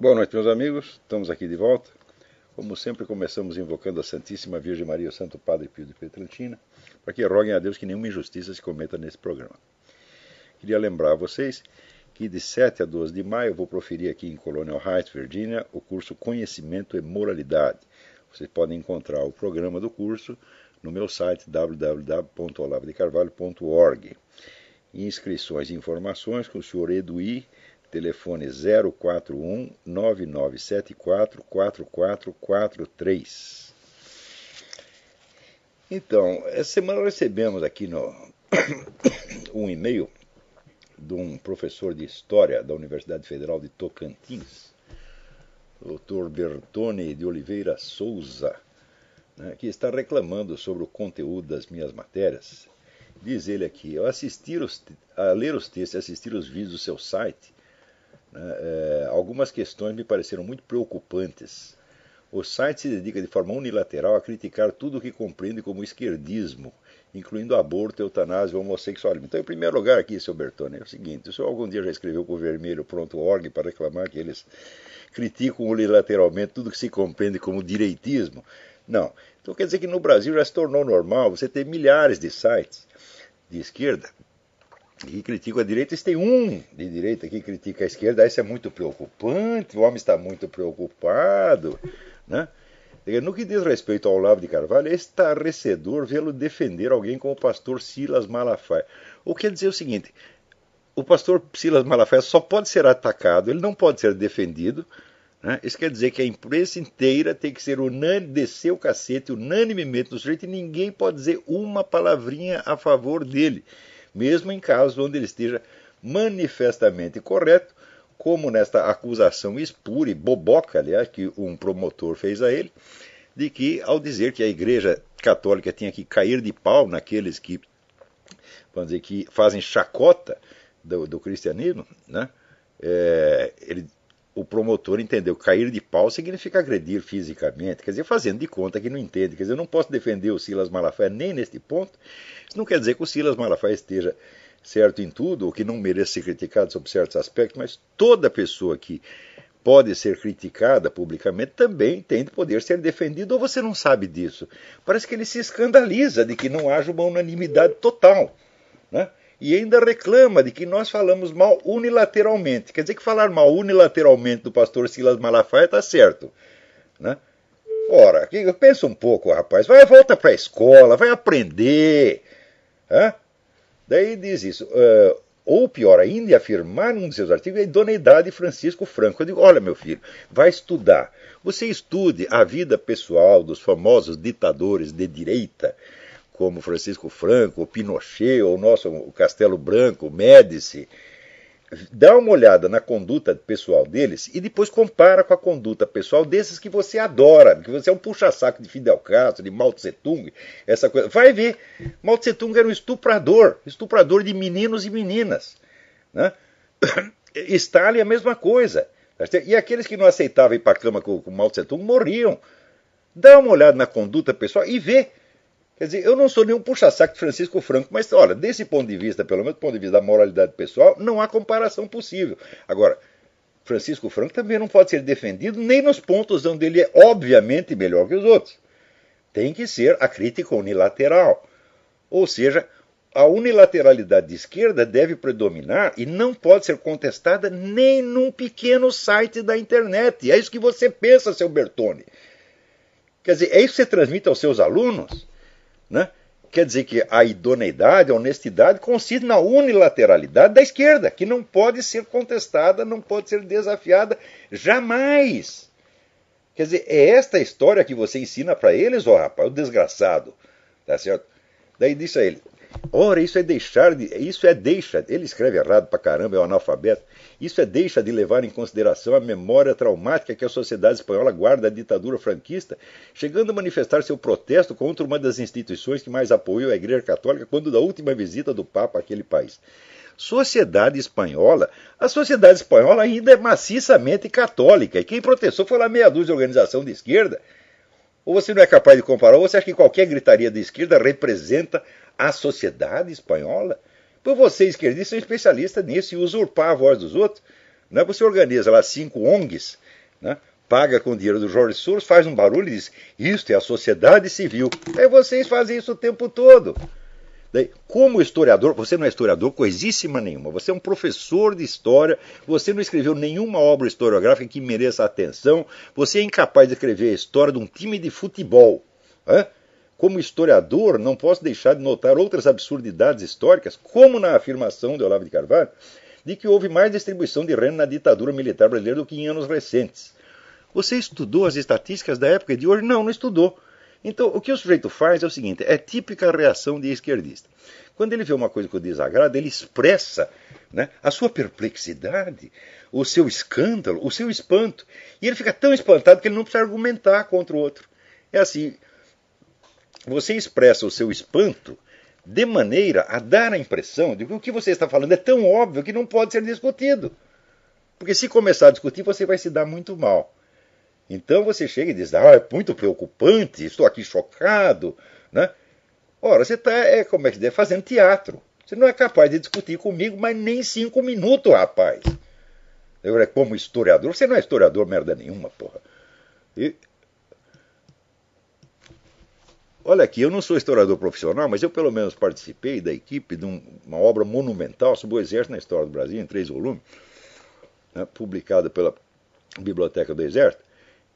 Boa noite, meus amigos. Estamos aqui de volta. Como sempre, começamos invocando a Santíssima Virgem Maria, o Santo Padre Pio de Pietrelcina, para que roguem a Deus que nenhuma injustiça se cometa nesse programa. Queria lembrar a vocês que de 7 a 12 de maio eu vou proferir aqui em Colonial Heights, Virgínia, o curso Conhecimento e Moralidade. Vocês podem encontrar o programa do curso no meu site www.olavodecarvalho.org. Inscrições e informações com o senhor Eduí, telefone 041-9974-4443. Então, essa semana recebemos aqui um e-mail de um professor de História da Universidade Federal de Tocantins, o Dr. Bertone de Oliveira Souza, né, que está reclamando sobre o conteúdo das minhas matérias. Diz ele aqui: ao ler os textos e assistir os vídeos do seu site, algumas questões me pareceram muito preocupantes. O site se dedica de forma unilateral a criticar tudo o que compreende como esquerdismo, incluindo aborto, eutanásia e homossexualismo. Então, em primeiro lugar aqui, seu Bertone, é o seguinte: o senhor algum dia já escreveu para o vermelho.org para reclamar que eles criticam unilateralmente tudo que se compreende como direitismo? Não. Então quer dizer que no Brasil já se tornou normal você ter milhares de sites de esquerda que criticam a direita. Tem um de direita que critica a esquerda. Isso é muito preocupante, o homem está muito preocupado, né? No que diz respeito ao Olavo de Carvalho, é estarrecedor vê-lo defender alguém como o pastor Silas Malafaia. O que quer dizer o seguinte: o pastor Silas Malafaia só pode ser atacado, ele não pode ser defendido, né? Isso quer dizer que a imprensa inteira tem que ser unânime, descer o cacete unanimemente no sujeito, e ninguém pode dizer uma palavrinha a favor dele, mesmo em casos onde ele esteja manifestamente correto, como nesta acusação espúria e boboca, aliás, que um promotor fez a ele, de que, ao dizer que a Igreja Católica tinha que cair de pau naqueles que, vamos dizer, que fazem chacota do cristianismo, né? O promotor entendeu que cair de pau significa agredir fisicamente, quer dizer, fazendo de conta que não entende. Quer dizer, eu não posso defender o Silas Malafaia nem neste ponto. Isso não quer dizer que o Silas Malafaia esteja certo em tudo, ou que não mereça ser criticado sobre certos aspectos, mas toda pessoa que pode ser criticada publicamente também tem de poder ser defendido. Ou você não sabe disso? Parece que ele se escandaliza de que não haja uma unanimidade total, né? E ainda reclama de que nós falamos mal unilateralmente. Quer dizer que falar mal unilateralmente do pastor Silas Malafaia está certo, né? Ora, pensa um pouco, rapaz. Volta para a escola, vai aprender. Hã? Daí diz isso. Ou pior ainda, afirmar num de seus artigos a idoneidade de Francisco Franco. Eu digo: olha, meu filho, vai estudar. Você estude a vida pessoal dos famosos ditadores de direita, como Francisco Franco, o Pinochet, ou o Castelo Branco, o Médici. Dá uma olhada na conduta pessoal deles e depois compara com a conduta pessoal desses que você adora, que você é um puxa-saco de Fidel Castro, de Mao Tse-tung, essa coisa. Vai ver, Mao Tse-tung era um estuprador de meninos e meninas, né? Stalin a mesma coisa. E aqueles que não aceitavam ir para a cama com Mao Tse-tung morriam. Dá uma olhada na conduta pessoal e vê. Quer dizer, eu não sou nenhum puxa-saco de Francisco Franco, mas, olha, desse ponto de vista, pelo menos do ponto de vista da moralidade pessoal, não há comparação possível. Agora, Francisco Franco também não pode ser defendido nem nos pontos onde ele é obviamente melhor que os outros. Tem que ser a crítica unilateral. Ou seja, a unilateralidade de esquerda deve predominar e não pode ser contestada nem num pequeno site da internet. É isso que você pensa, seu Bertone. Quer dizer, é isso que você transmite aos seus alunos? Né? Quer dizer que a idoneidade, a honestidade consiste na unilateralidade da esquerda, que não pode ser contestada, não pode ser desafiada jamais. Quer dizer, é esta história que você ensina para eles, ó rapaz, o desgraçado. Tá certo? Daí disse a ele: ora, ele escreve errado pra caramba, é um analfabeto. Isso deixa de levar em consideração a memória traumática que a sociedade espanhola guarda da ditadura franquista, chegando a manifestar seu protesto contra uma das instituições que mais apoiou a Igreja Católica quando da última visita do Papa àquele país. A sociedade espanhola ainda é maciçamente católica, e quem protestou foi lá meia dúzia de organização de esquerda. Ou você não é capaz de comparar, ou você acha que qualquer gritaria de esquerda representa a sociedade espanhola? Pois você, esquerdista, é um especialista nisso, e usurpar a voz dos outros. Não é? Você organiza lá 5 ONGs né? Paga com o dinheiro do Jorge Soros, faz um barulho e diz: isto é a sociedade civil. Aí vocês fazem isso o tempo todo. Daí, como historiador, você não é historiador coisíssima nenhuma, você é um professor de história, você não escreveu nenhuma obra historiográfica que mereça atenção, você é incapaz de escrever a história de um time de futebol. Né? Como historiador, não posso deixar de notar outras absurdidades históricas, como na afirmação de Olavo de Carvalho, de que houve mais distribuição de renda na ditadura militar brasileira do que em anos recentes. Você estudou as estatísticas da época e de hoje? Não, não estudou. Então, o que o sujeito faz é o seguinte, é típica reação de esquerdista. Quando ele vê uma coisa que o desagrada, ele expressa, né, a sua perplexidade, o seu escândalo, o seu espanto. E ele fica tão espantado que ele não precisa argumentar contra o outro. É assim, você expressa o seu espanto de maneira a dar a impressão de que o que você está falando é tão óbvio que não pode ser discutido. Porque se começar a discutir, você vai se dar muito mal. Então você chega e diz: é muito preocupante, estou aqui chocado. Né? Ora, você está, como é que diz, fazendo teatro. Você não é capaz de discutir comigo, mas nem 5 minutos, rapaz. Eu, como historiador, você não é historiador merda nenhuma, porra. Olha aqui, eu não sou historiador profissional, mas eu pelo menos participei da equipe de uma obra monumental sobre o Exército na História do Brasil, em 3 volumes, né, publicada pela Biblioteca do Exército.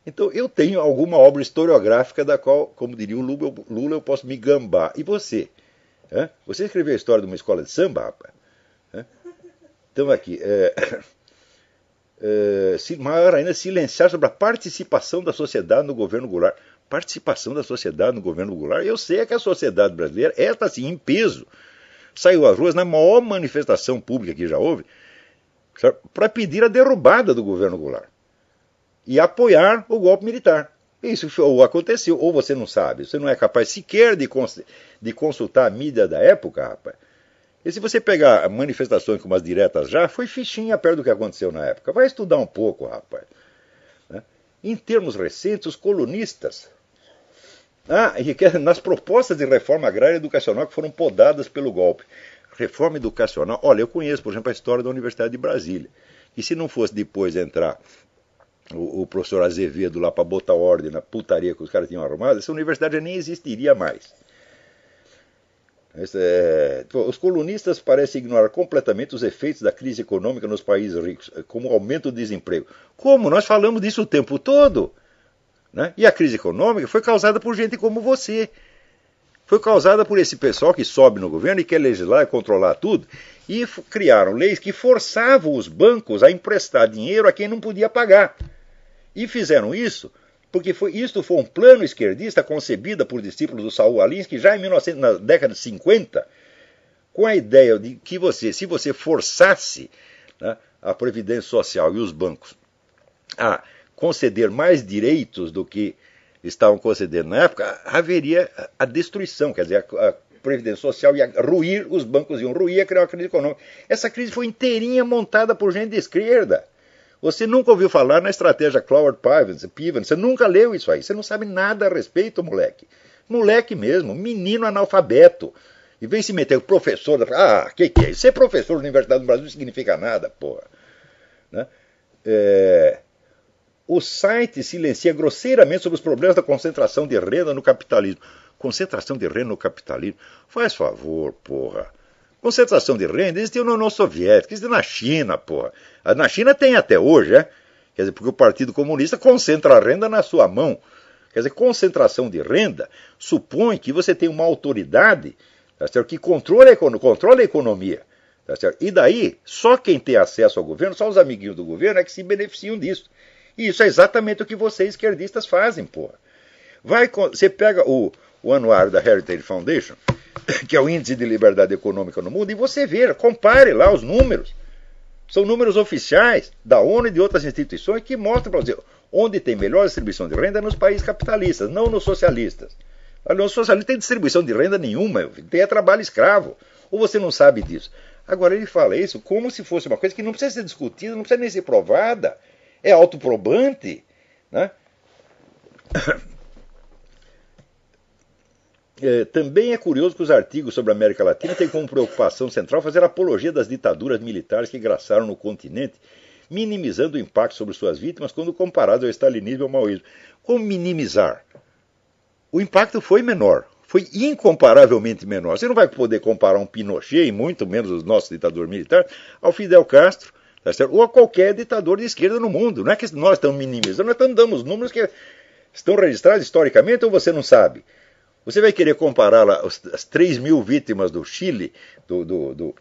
Então eu tenho alguma obra historiográfica da qual, como diria o Lula, eu posso me gambar. E você? Você escreveu a história de uma escola de samba, rapaz? Então aqui, maior ainda, silenciar sobre a participação da sociedade no governo Goulart. Participação da sociedade no governo Goulart? Eu sei que a sociedade brasileira, esta assim, em peso, saiu às ruas na maior manifestação pública que já houve, para pedir a derrubada do governo Goulart e apoiar o golpe militar. Isso aconteceu, ou você não sabe, você não é capaz sequer de consultar a mídia da época, rapaz. E se você pegar manifestações como as diretas já, foi fichinha perto do que aconteceu na época. Vai estudar um pouco, rapaz. Né? Em termos recentes, os colunistas, nas propostas de reforma agrária e educacional que foram podadas pelo golpe. Reforma educacional, olha, eu conheço, por exemplo, a história da Universidade de Brasília. E se não fosse depois entrar o professor Azevedo lá para botar ordem na putaria que os caras tinham arrumado, essa universidade já nem existiria mais. Os colunistas parecem ignorar completamente os efeitos da crise econômica nos países ricos, como o aumento do desemprego. Como? Nós falamos disso o tempo todo. Né? E a crise econômica foi causada por gente como você. Foi causada por esse pessoal que sobe no governo e quer legislar e controlar tudo. E criaram leis que forçavam os bancos a emprestar dinheiro a quem não podia pagar. E fizeram isso porque isto foi um plano esquerdista concebido por discípulos do Saul Alinsky já na década de 50, com a ideia de que se você forçasse, né, a Previdência Social e os bancos a conceder mais direitos do que estavam concedendo na época, haveria a destruição, quer dizer, a Previdência Social ia ruir, os bancos iam ruir, ia criar uma crise econômica. Essa crise foi inteirinha montada por gente de esquerda. Você nunca ouviu falar na estratégia Cloward Piven, você nunca leu isso aí, você não sabe nada a respeito, moleque. Moleque mesmo, menino analfabeto. E vem se meter com professor, que é isso? Ser professor da Universidade do Brasil não significa nada, porra. Né? O site silencia grosseiramente sobre os problemas da concentração de renda no capitalismo. Concentração de renda no capitalismo? Faz favor, porra. Concentração de renda existiu na União Soviética, existiu na China, porra. Na China tem até hoje, Quer dizer, porque o Partido Comunista concentra a renda na sua mão. Quer dizer, concentração de renda supõe que você tem uma autoridade, tá certo, que controla a economia. Tá certo? E daí, só quem tem acesso ao governo, só os amiguinhos do governo é que se beneficiam disso. E isso é exatamente o que vocês esquerdistas fazem, porra. Você pega o anuário da Heritage Foundation, que é o índice de liberdade econômica no mundo, e você vê, compare lá os números. São números oficiais da ONU e de outras instituições que mostram para você onde tem melhor distribuição de renda é nos países capitalistas, não nos socialistas. Nos socialistas não tem distribuição de renda nenhuma, tem trabalho escravo. Ou você não sabe disso? Agora ele fala isso como se fosse uma coisa que não precisa ser discutida, não precisa nem ser provada. É autoprobante. Né? Também é curioso que os artigos sobre a América Latina têm como preocupação central fazer apologia das ditaduras militares que graçaram no continente, minimizando o impacto sobre suas vítimas quando comparados ao stalinismo e ao maoísmo. Como minimizar? O impacto foi menor, foi incomparavelmente menor. Você não vai poder comparar um Pinochet, e muito menos o nosso ditador militar, ao Fidel Castro, tá certo? Ou a qualquer ditador de esquerda no mundo. Não é que nós estamos minimizando, nós estamos dando os números que estão registrados historicamente ou você não sabe. Você vai querer comparar lá as 3 mil vítimas do Chile, do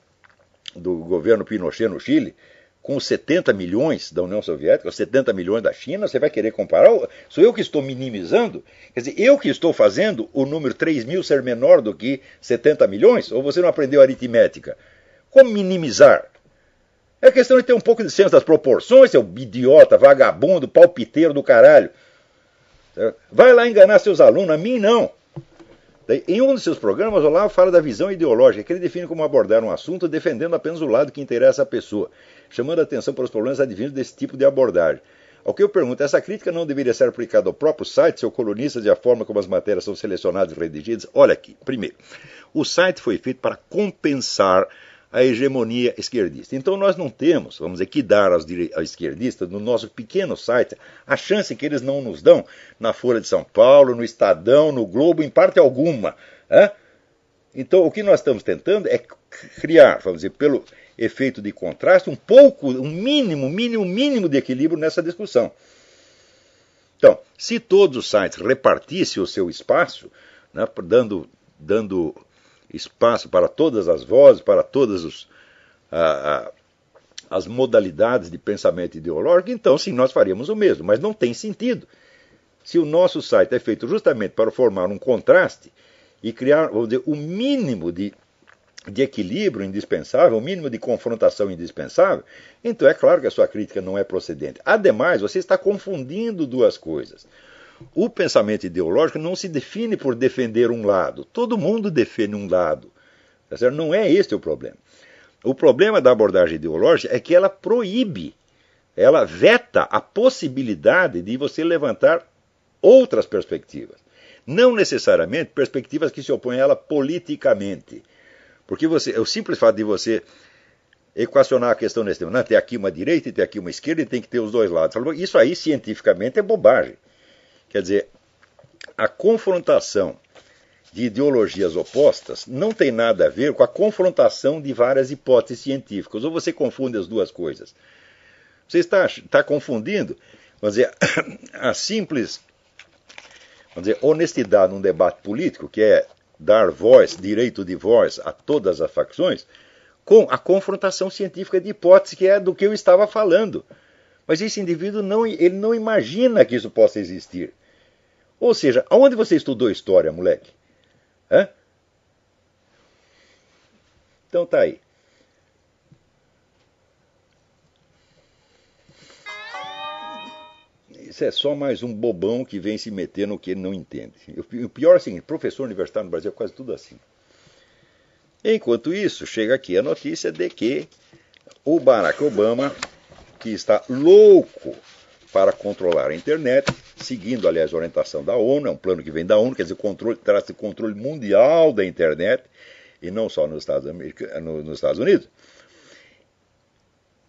governo Pinochet no Chile, com os 70 milhões da União Soviética, os 70 milhões da China, você vai querer comparar? Sou eu que estou minimizando? Quer dizer, eu que estou fazendo o número 3 mil ser menor do que 70 milhões? Ou você não aprendeu aritmética? Como minimizar? É questão de ter um pouco de senso das proporções, seu idiota, vagabundo, palpiteiro do caralho. Vai lá enganar seus alunos, a mim não. Em um dos seus programas, o Olavo fala da visão ideológica, que ele define como abordar um assunto defendendo apenas o lado que interessa à pessoa, chamando a atenção para os problemas advindos desse tipo de abordagem. Ao que eu pergunto, essa crítica não deveria ser aplicada ao próprio site, seus colunistas e a forma como as matérias são selecionadas e redigidas? Olha aqui, primeiro, o site foi feito para compensar a hegemonia esquerdista. Então nós não temos, vamos dizer, que dar aos esquerdistas, no nosso pequeno site, a chance que eles não nos dão na Folha de São Paulo, no Estadão, no Globo, em parte alguma. Então o que nós estamos tentando é criar, vamos dizer, pelo efeito de contraste, um mínimo de equilíbrio nessa discussão. Então, se todos os sites repartissem o seu espaço, né, dando espaço para todas as vozes, para todas as modalidades de pensamento ideológico, então sim, nós faríamos o mesmo, mas não tem sentido. Se o nosso site é feito justamente para formar um contraste e criar, vamos dizer, o mínimo de equilíbrio indispensável, o mínimo de confrontação indispensável, então é claro que a sua crítica não é procedente. Ademais, você está confundindo duas coisas. O pensamento ideológico não se define por defender um lado. Todo mundo defende um lado. Tá certo? Não é este o problema. O problema da abordagem ideológica é que ela proíbe, ela veta a possibilidade de você levantar outras perspectivas. Não necessariamente perspectivas que se opõem a ela politicamente. Porque o simples fato de você equacionar a questão nesse tema, não, tem aqui uma direita e tem aqui uma esquerda e tem que ter os dois lados. Isso aí, cientificamente, é bobagem. Quer dizer, a confrontação de ideologias opostas não tem nada a ver com a confrontação de várias hipóteses científicas. Ou você confunde as duas coisas. Você está confundindo, vamos dizer, a simples, vamos dizer, honestidade num debate político, que é dar voz, direito de voz a todas as facções, com a confrontação científica de hipóteses, que é do que eu estava falando. Mas esse indivíduo ele não imagina que isso possa existir. Ou seja, aonde você estudou história, moleque? Então tá aí. Isso é só mais um bobão que vem se meter no que ele não entende. O pior é o seguinte, professor universitário no Brasil é quase tudo assim. Enquanto isso, chega aqui a notícia de que o Barack Obama, que está louco para controlar a internet, seguindo, aliás, a orientação da ONU, é um plano que vem da ONU, quer dizer, trata-se de controle mundial da internet, e não só nos Estados Unidos,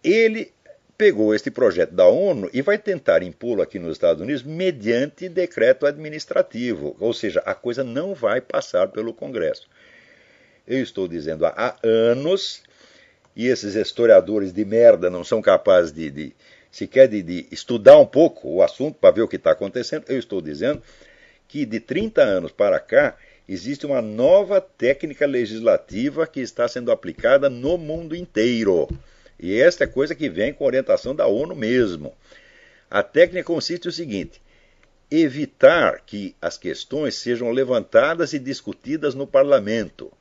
ele pegou este projeto da ONU e vai tentar impô-lo aqui nos Estados Unidos mediante decreto administrativo, ou seja, a coisa não vai passar pelo Congresso. Eu estou dizendo há anos, e esses historiadores de merda não são capazes sequer de estudar um pouco o assunto para ver o que está acontecendo, eu estou dizendo que de 30 anos para cá existe uma nova técnica legislativa que está sendo aplicada no mundo inteiro. E esta é coisa que vem com orientação da ONU mesmo. A técnica consiste no seguinte: evitar que as questões sejam levantadas e discutidas no parlamento.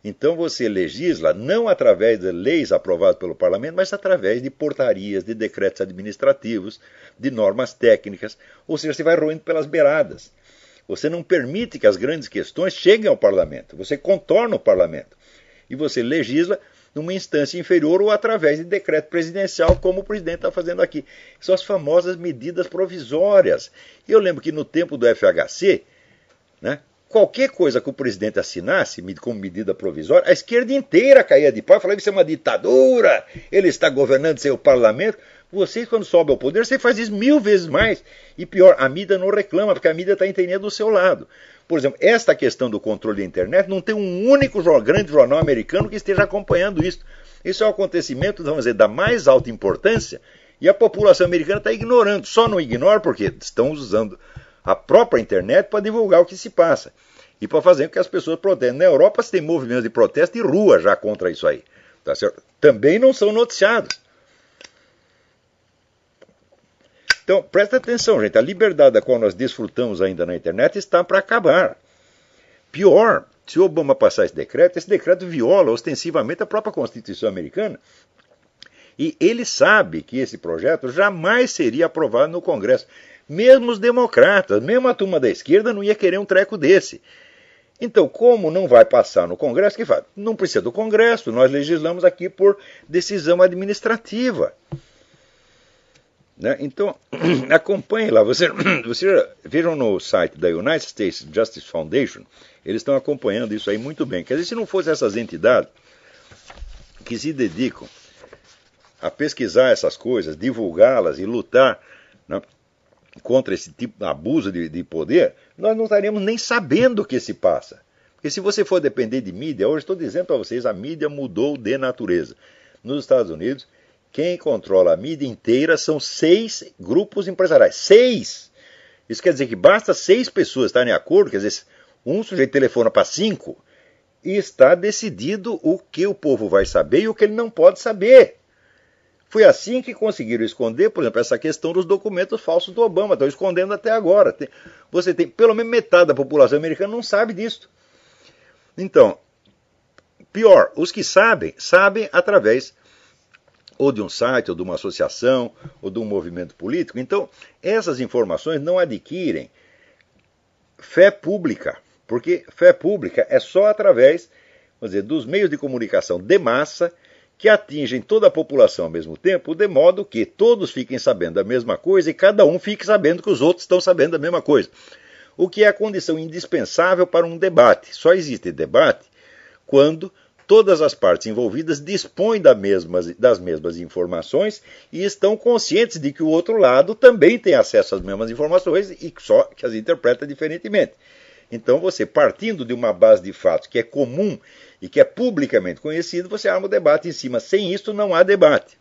Então você legisla não através de leis aprovadas pelo parlamento, mas através de portarias, de decretos administrativos, de normas técnicas. Ou seja, você vai roendo pelas beiradas. Você não permite que as grandes questões cheguem ao parlamento. Você contorna o parlamento. E você legisla numa instância inferior ou através de decreto presidencial, como o presidente está fazendo aqui. São as famosas medidas provisórias. Eu lembro que no tempo do FHC, né, qualquer coisa que o presidente assinasse como medida provisória, a esquerda inteira caía de pau e falava que isso é uma ditadura, ele está governando sem o parlamento. Vocês, quando sobem ao poder, você faz isso 1000 vezes mais. E pior, a mídia não reclama, porque a mídia está entendendo do seu lado. Por exemplo, esta questão do controle da internet, não tem um único grande jornal americano que esteja acompanhando isso. Isso é um acontecimento, vamos dizer, da mais alta importância, e a população americana está ignorando. Só não ignora porque estão usando a própria internet para divulgar o que se passa. E para fazer com que as pessoas protestem. Na Europa se tem movimentos de protesto de rua já contra isso aí. Tá certo? Também não são noticiados. Então, presta atenção, gente. A liberdade da qual nós desfrutamos ainda na internet está para acabar. Pior, se o Obama passar esse decreto viola ostensivamente a própria Constituição americana. E ele sabe que esse projeto jamais seria aprovado no Congresso. Mesmo os democratas, mesmo a turma da esquerda não ia querer um treco desse. Então, como não vai passar no Congresso, que fala? Não precisa do Congresso, nós legislamos aqui por decisão administrativa. Né? Então, acompanhe lá. Você vejam no site da United States Justice Foundation, eles estão acompanhando isso aí muito bem. Quer dizer, se não fossem essas entidades que se dedicam a pesquisar essas coisas, divulgá-las e lutar, né, contra esse tipo de abuso de poder, nós não estaríamos nem sabendo o que se passa. Porque se você for depender de mídia, hoje estou dizendo para vocês, a mídia mudou de natureza. Nos Estados Unidos, quem controla a mídia inteira são 6 grupos empresariais. 6! Isso quer dizer que basta 6 pessoas estarem de acordo, quer dizer, um sujeito telefona para 5 e está decidido o que o povo vai saber e o que ele não pode saber. Foi assim que conseguiram esconder, por exemplo, essa questão dos documentos falsos do Obama. Estão escondendo até agora. Você tem, pelo menos metade da população americana não sabe disso. Então, pior, os que sabem através ou de um site, ou de uma associação, ou de um movimento político. Então, essas informações não adquirem fé pública, porque fé pública é só através, vamos dizer, dos meios de comunicação de massa que atingem toda a população ao mesmo tempo, de modo que todos fiquem sabendo a mesma coisa e cada um fique sabendo que os outros estão sabendo a mesma coisa. O que é a condição indispensável para um debate. Só existe debate quando todas as partes envolvidas dispõem das mesmas informações e estão conscientes de que o outro lado também tem acesso às mesmas informações e só que as interpreta diferentemente. Então você, partindo de uma base de fatos que é comum e que é publicamente conhecido, você arma o debate em cima. Sem isso não há debate.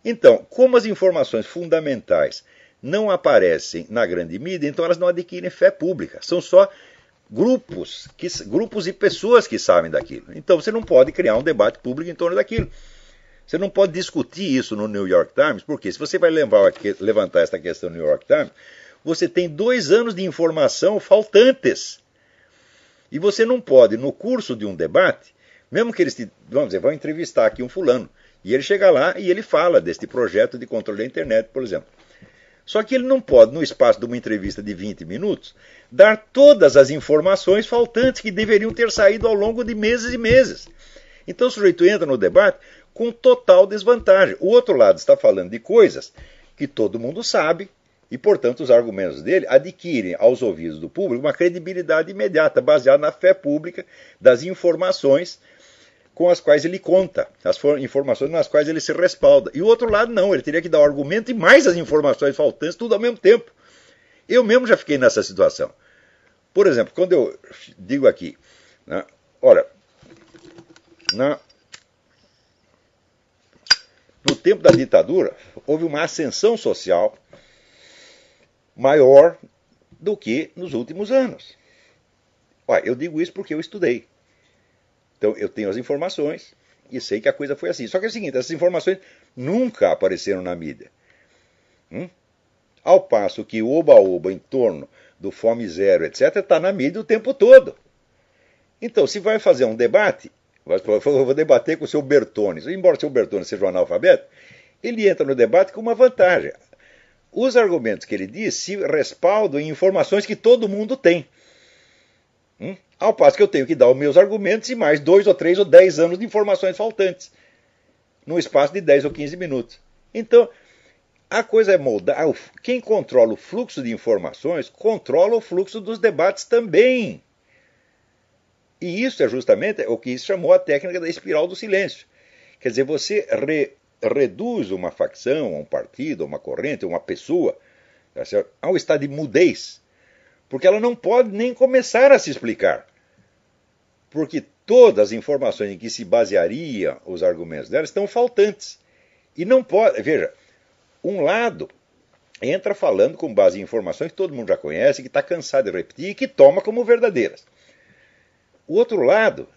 Então, como as informações fundamentais não aparecem na grande mídia, então elas não adquirem fé pública. São só grupos e pessoas que sabem daquilo. Então você não pode criar um debate público em torno daquilo. Você não pode discutir isso no New York Times, porque se você vai levantar essa questão no New York Times, você tem 2 anos de informação faltantes. E você não pode, no curso de um debate, mesmo que eles vão entrevistar aqui um fulano, e ele chega lá e ele fala deste projeto de controle da internet, por exemplo. Só que ele não pode, no espaço de uma entrevista de 20 minutos, dar todas as informações faltantes que deveriam ter saído ao longo de meses e meses. Então o sujeito entra no debate com total desvantagem. O outro lado está falando de coisas que todo mundo sabe, e, portanto, os argumentos dele adquirem aos ouvidos do público uma credibilidade imediata, baseada na fé pública das informações com as quais ele conta, as informações nas quais ele se respalda. E o outro lado não, ele teria que dar o argumento e mais as informações faltantes, tudo ao mesmo tempo. Eu mesmo já fiquei nessa situação. Por exemplo, quando eu digo aqui, né, olha, no tempo da ditadura, houve uma ascensão social maior do que nos últimos anos. Olha, eu digo isso porque eu estudei. Então eu tenho as informações e sei que a coisa foi assim. Só que é o seguinte, essas informações nunca apareceram na mídia. Ao passo que o oba-oba em torno do Fome Zero, etc., está na mídia o tempo todo. Então, se vai fazer um debate, eu vou debater com o seu Bertone. Embora o seu Bertone seja um analfabeto, ele entra no debate com uma vantagem. Os argumentos que ele diz se respaldam em informações que todo mundo tem. Ao passo que eu tenho que dar os meus argumentos e mais 2 ou 3 ou 10 anos de informações faltantes, no espaço de 10 ou 15 minutos. Então, a coisa é moldar. Quem controla o fluxo de informações, controla o fluxo dos debates também. E isso é justamente o que se chamou a técnica da espiral do silêncio. Quer dizer, você reduz uma facção, um partido, uma corrente, uma pessoa, tá certo? A um estado de mudez, porque ela não pode nem começar a se explicar. Porque todas as informações em que se basearia os argumentos dela estão faltantes. E não pode. Veja, um lado entra falando com base em informações que todo mundo já conhece, que está cansado de repetir e que toma como verdadeiras. O outro lado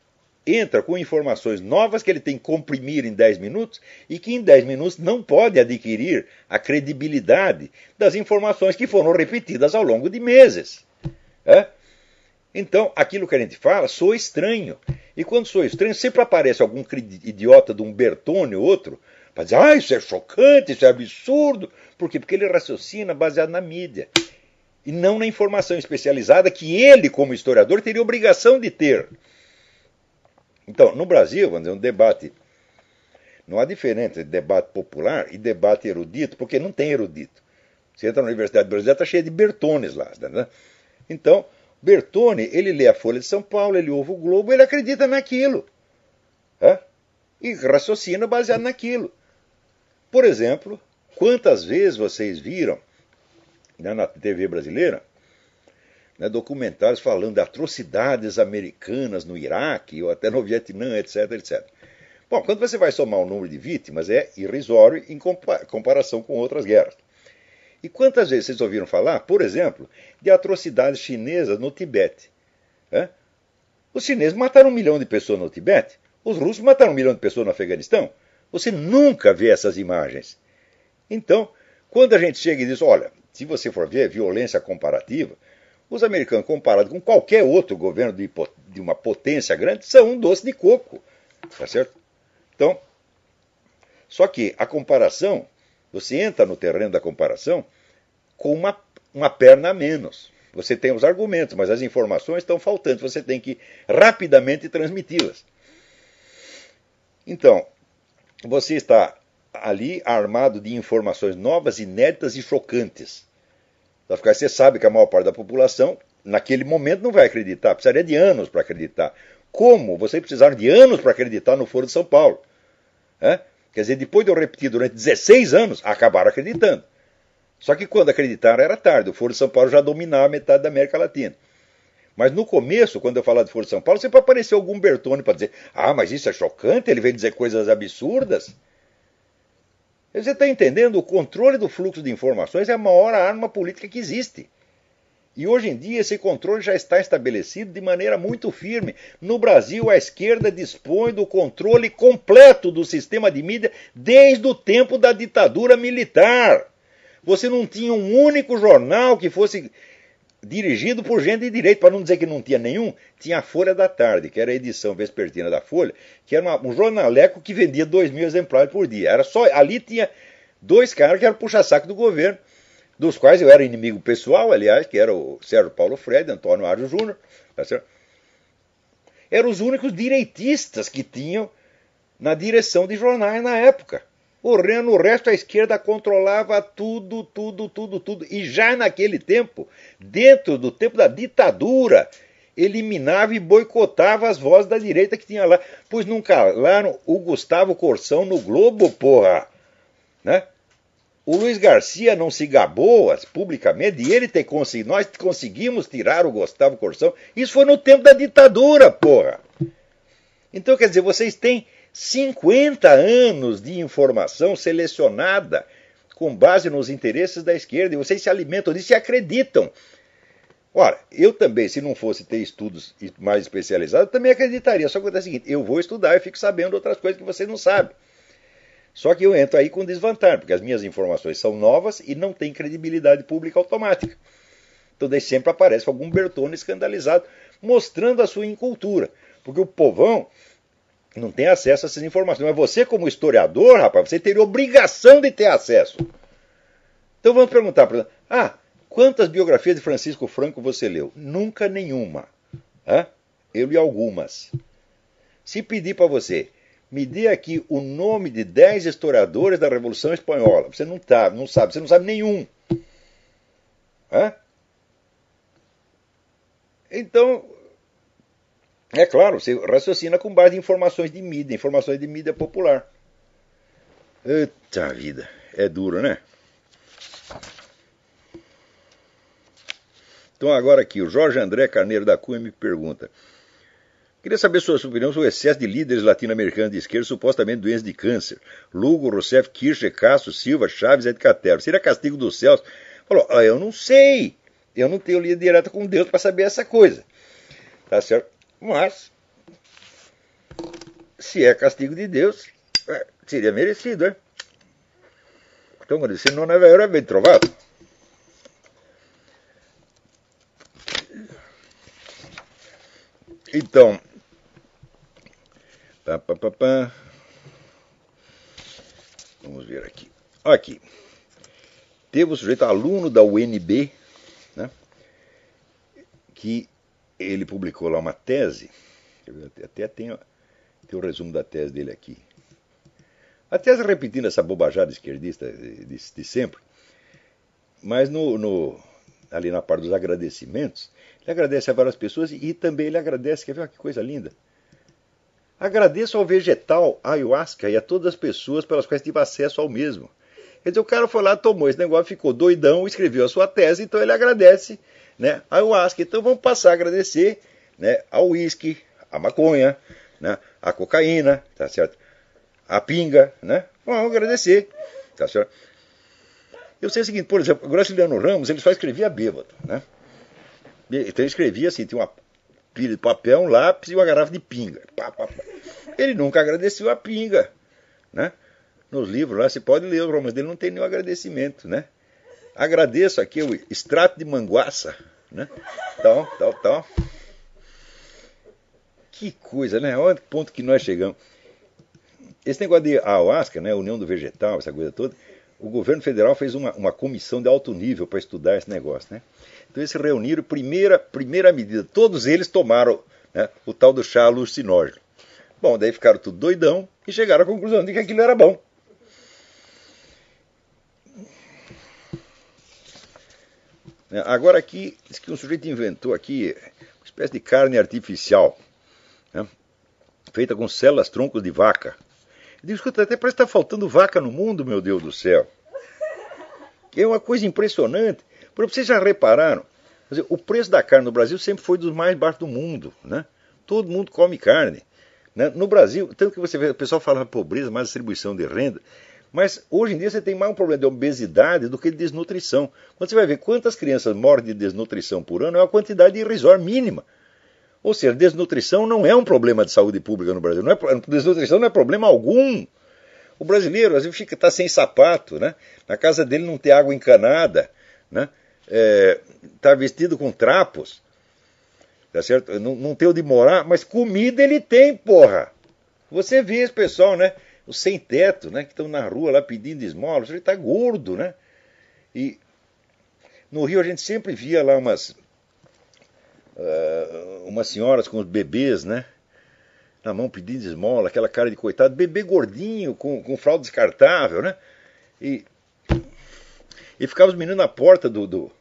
entra com informações novas que ele tem que comprimir em 10 minutos e que em 10 minutos não pode adquirir a credibilidade das informações que foram repetidas ao longo de meses. É? Então, aquilo que a gente fala soa estranho. E quando soa estranho, sempre aparece algum idiota de um Bertone ou outro para dizer, isso é chocante, isso é absurdo. Por quê? Porque ele raciocina baseado na mídia e não na informação especializada que ele, como historiador, teria obrigação de ter. Então, no Brasil, vamos dizer, um debate, não há diferença de debate popular e debate erudito, porque não tem erudito. Você entra na Universidade Brasileira, está cheia de Bertones lá. Né? Então, Bertone, ele lê a Folha de São Paulo, ele ouve o Globo, ele acredita naquilo. E raciocina baseado naquilo. Por exemplo, quantas vezes vocês viram na TV brasileira documentários falando de atrocidades americanas no Iraque ou até no Vietnã, etc, etc. Bom, quando você vai somar o número de vítimas, é irrisório em comparação com outras guerras. E quantas vezes vocês ouviram falar, por exemplo, de atrocidades chinesas no Tibete? Os chineses mataram 1 milhão de pessoas no Tibete, os russos mataram 1 milhão de pessoas no Afeganistão. Você nunca vê essas imagens. Então, quando a gente chega e diz, olha, se você for ver violência comparativa, os americanos, comparados com qualquer outro governo de uma potência grande, são um doce de coco. Tá certo? Então, só que a comparação, você entra no terreno da comparação com uma perna a menos. Você tem os argumentos, mas as informações estão faltantes. Você tem que rapidamente transmiti-las. Então, você está ali armado de informações novas, inéditas e chocantes. Você sabe que a maior parte da população, naquele momento, não vai acreditar. Precisaria de anos para acreditar. Como? Vocês precisaram de anos para acreditar no Foro de São Paulo. Quer dizer, depois de eu repetir durante 16 anos, acabaram acreditando. Só que quando acreditaram era tarde. O Foro de São Paulo já dominava metade da América Latina. Mas no começo, quando eu falava do Foro de São Paulo, sempre apareceu algum Bertone para dizer, mas isso é chocante, ele vem dizer coisas absurdas. Você está entendendo? O controle do fluxo de informações é a maior arma política que existe. E hoje em dia esse controle já está estabelecido de maneira muito firme. No Brasil, a esquerda dispõe do controle completo do sistema de mídia desde o tempo da ditadura militar. Você não tinha um único jornal que fosse dirigido por gente de direito, para não dizer que não tinha nenhum. Tinha a Folha da Tarde, que era a edição vespertina da Folha, que era um jornaleco que vendia 2.000 exemplares por dia. Era só, ali tinha 2 caras que eram puxa-saco do governo, dos quais eu era inimigo pessoal, aliás, que era o Sérgio Paulo Freire, Antônio Ário Júnior. Tá certo? Eram os únicos direitistas que tinham na direção de jornais na época. O resto, a esquerda controlava tudo. E já naquele tempo, dentro do tempo da ditadura, eliminava e boicotava as vozes da direita que tinha lá. Pois não calaram o Gustavo Corsão no Globo, porra. O Luiz Garcia não se gabou publicamente de ele ter conseguido. Nós conseguimos tirar o Gustavo Corsão. Isso foi no tempo da ditadura, porra. Então, quer dizer, vocês têm 50 anos de informação selecionada com base nos interesses da esquerda, e vocês se alimentam disso e acreditam. Ora, eu também, se não fosse ter estudos mais especializados, eu também acreditaria. Só que é o seguinte, eu vou estudar e fico sabendo outras coisas que vocês não sabem. Só que eu entro aí com desvantagem, porque as minhas informações são novas e não têm credibilidade pública automática. Então daí sempre aparece algum Bertone escandalizado, mostrando a sua incultura. Porque o povão não tem acesso a essas informações. Mas você, como historiador, rapaz, você teria obrigação de ter acesso. Então vamos perguntar para ele, quantas biografias de Francisco Franco você leu? Nunca nenhuma. Eu li algumas. Se pedir para você, me dê aqui o nome de 10 historiadores da Revolução Espanhola. Você não sabe, você não sabe nenhum. Então, É claro, você raciocina com base em informações de mídia popular. Eita vida, é duro, né? Então agora aqui, o Jorge André Carneiro da Cunha me pergunta: queria saber sua opinião sobre o excesso de líderes latino-americanos de esquerda supostamente doentes de câncer. Lugo, Rousseff, Kirchner, Castro, Silva, Chaves, Ed Catero. Seria castigo dos céus? Falou, eu não sei. Eu não tenho linha direta com Deus para saber essa coisa. Tá certo? Mas, se é castigo de Deus, seria merecido, né? Então, quando disse, não é bem trovado. Então, vamos ver aqui. Aqui. Teve um sujeito aluno da UNB, né, que ele publicou lá uma tese, até tem o resumo da tese dele aqui. A tese repetindo essa bobajada esquerdista de sempre, mas ali na parte dos agradecimentos, ele agradece a várias pessoas e também ele agradece, quer ver que coisa linda? Agradeço ao vegetal ayahuasca e a todas as pessoas pelas quais tive acesso ao mesmo. Quer dizer, o cara foi lá, tomou esse negócio, ficou doidão, escreveu a sua tese, então ele agradece, né, a ayahuasca. Então vamos passar a agradecer, né, ao uísque, a maconha, né, a cocaína, tá certo? A pinga, né? Vamos agradecer, tá certo? Eu sei o seguinte, por exemplo, o Graciliano Ramos, ele só escrevia bêbado, né? Então ele escrevia assim, tinha uma pilha de papel, um lápis e uma garrafa de pinga. Ele nunca agradeceu a pinga, né? Nos livros lá, você pode ler os romances dele, não tem nenhum agradecimento, né? Agradeço aqui o extrato de manguaça, né? Tal. Que coisa, né? Olha que ponto que nós chegamos. Esse negócio de ayahuasca, né, União do Vegetal, essa coisa toda, o governo federal fez uma comissão de alto nível para estudar esse negócio, né? Então eles se reuniram, primeira medida, todos eles tomaram, né, o tal do chá alucinógeno. Bom, daí ficaram tudo doidão e chegaram à conclusão de que aquilo era bom. Agora aqui, diz que um sujeito inventou aqui uma espécie de carne artificial, né, feita com células troncos de vaca. Eu digo, escuta, até parece que está faltando vaca no mundo, meu Deus do céu. É uma coisa impressionante. Porque vocês já repararam, o preço da carne no Brasil sempre foi dos mais baixos do mundo, né? Todo mundo come carne, né? No Brasil, tanto que você vê, o pessoal fala de pobreza, mais distribuição de renda, mas hoje em dia você tem mais um problema de obesidade do que de desnutrição. Quando você vai ver quantas crianças morrem de desnutrição por ano, é uma quantidade irrisória mínima. Ou seja, desnutrição não é um problema de saúde pública no Brasil. Desnutrição não é problema algum. O brasileiro, às vezes, está sem sapato, né? Na casa dele não tem água encanada, né? Está vestido com trapos, tá certo? Não tem onde morar, mas comida ele tem, porra. Você vê esse pessoal, né? Os sem teto, né? Que estão na rua lá pedindo esmola. Ele está gordo, né? E no Rio a gente sempre via lá umas senhoras com os bebês, né, na mão pedindo esmola, aquela cara de coitado, bebê gordinho, com fralda descartável, né, e ficava os meninos na porta do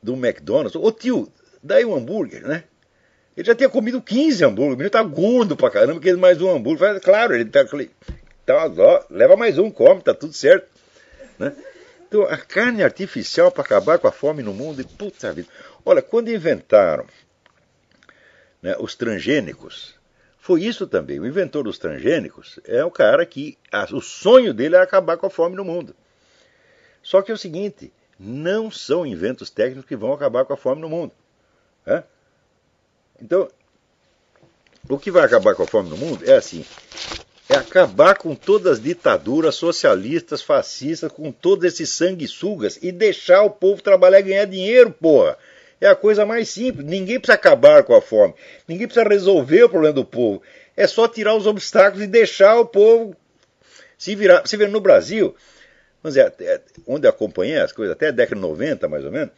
McDonald's, ô tio, dá aí um hambúrguer, né, ele já tinha comido 15 hambúrgueres, o menino tá gordo pra caramba, quer mais um hambúrguer, claro, ele tá, leva mais um, come, tá tudo certo, né. Então, a carne artificial para acabar com a fome no mundo, e puta vida. Olha, quando inventaram, né, os transgênicos, foi isso também. O inventor dos transgênicos é o cara que o sonho dele é acabar com a fome no mundo. Só que é o seguinte, não são inventos técnicos que vão acabar com a fome no mundo. Né? Então, o que vai acabar com a fome no mundo é assim, é acabar com todas as ditaduras socialistas, fascistas, com todos esses sanguessugas e deixar o povo trabalhar e ganhar dinheiro, porra. É a coisa mais simples. Ninguém precisa acabar com a fome. Ninguém precisa resolver o problema do povo. É só tirar os obstáculos e deixar o povo se virar. Você vê no Brasil, vamos dizer, onde eu acompanhei as coisas, até a década de 90, mais ou menos,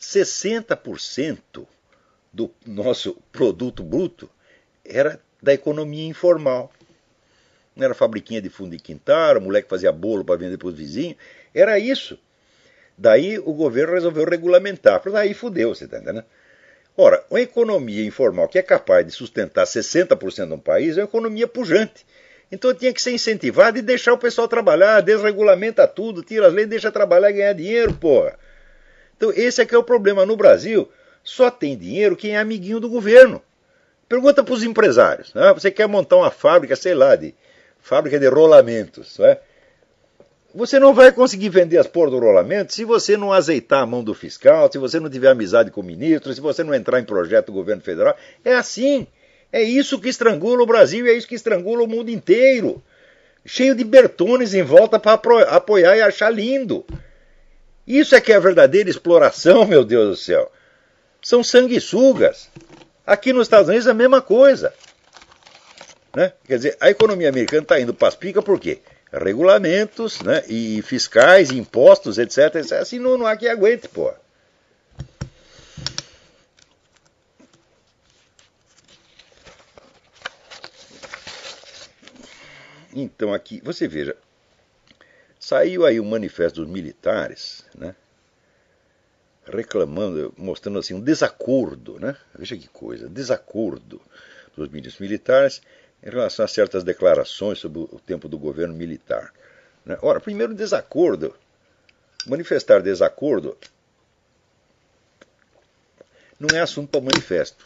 60% do nosso produto bruto era da economia informal. Não era fabriquinha de fundo de quintal, o moleque fazia bolo para vender para os vizinhos. Era isso. Daí o governo resolveu regulamentar. Aí fudeu, você tá entendendo? Ora, uma economia informal que é capaz de sustentar 60% de um país é uma economia pujante. Então tinha que ser incentivado e deixar o pessoal trabalhar, desregulamenta tudo, tira as leis, deixa trabalhar e ganhar dinheiro, porra. Então esse é que é o problema. No Brasil, só tem dinheiro quem é amiguinho do governo. Pergunta para os empresários. Né? Você quer montar uma fábrica, sei lá, fábrica de rolamentos. Né? Você não vai conseguir vender as porras do rolamento se você não azeitar a mão do fiscal, se você não tiver amizade com o ministro, se você não entrar em projeto do governo federal. É assim. É isso que estrangula o Brasil e é isso que estrangula o mundo inteiro. Cheio de bertones em volta para apoiar e achar lindo. Isso é que é a verdadeira exploração, meu Deus do céu. São sanguessugas. Aqui nos Estados Unidos é a mesma coisa. Né? Quer dizer, a economia americana está indo para as picas por quê? Regulamentos, né? E fiscais, impostos, etc. Assim não há quem aguente, pô. Então aqui, você veja, saiu aí um manifesto dos militares, né? Reclamando, mostrando assim um desacordo, né? Veja que coisa, desacordo dos ministros militares em relação a certas declarações sobre o tempo do governo militar. Né? Ora, primeiro desacordo, manifestar desacordo não é assunto para manifesto.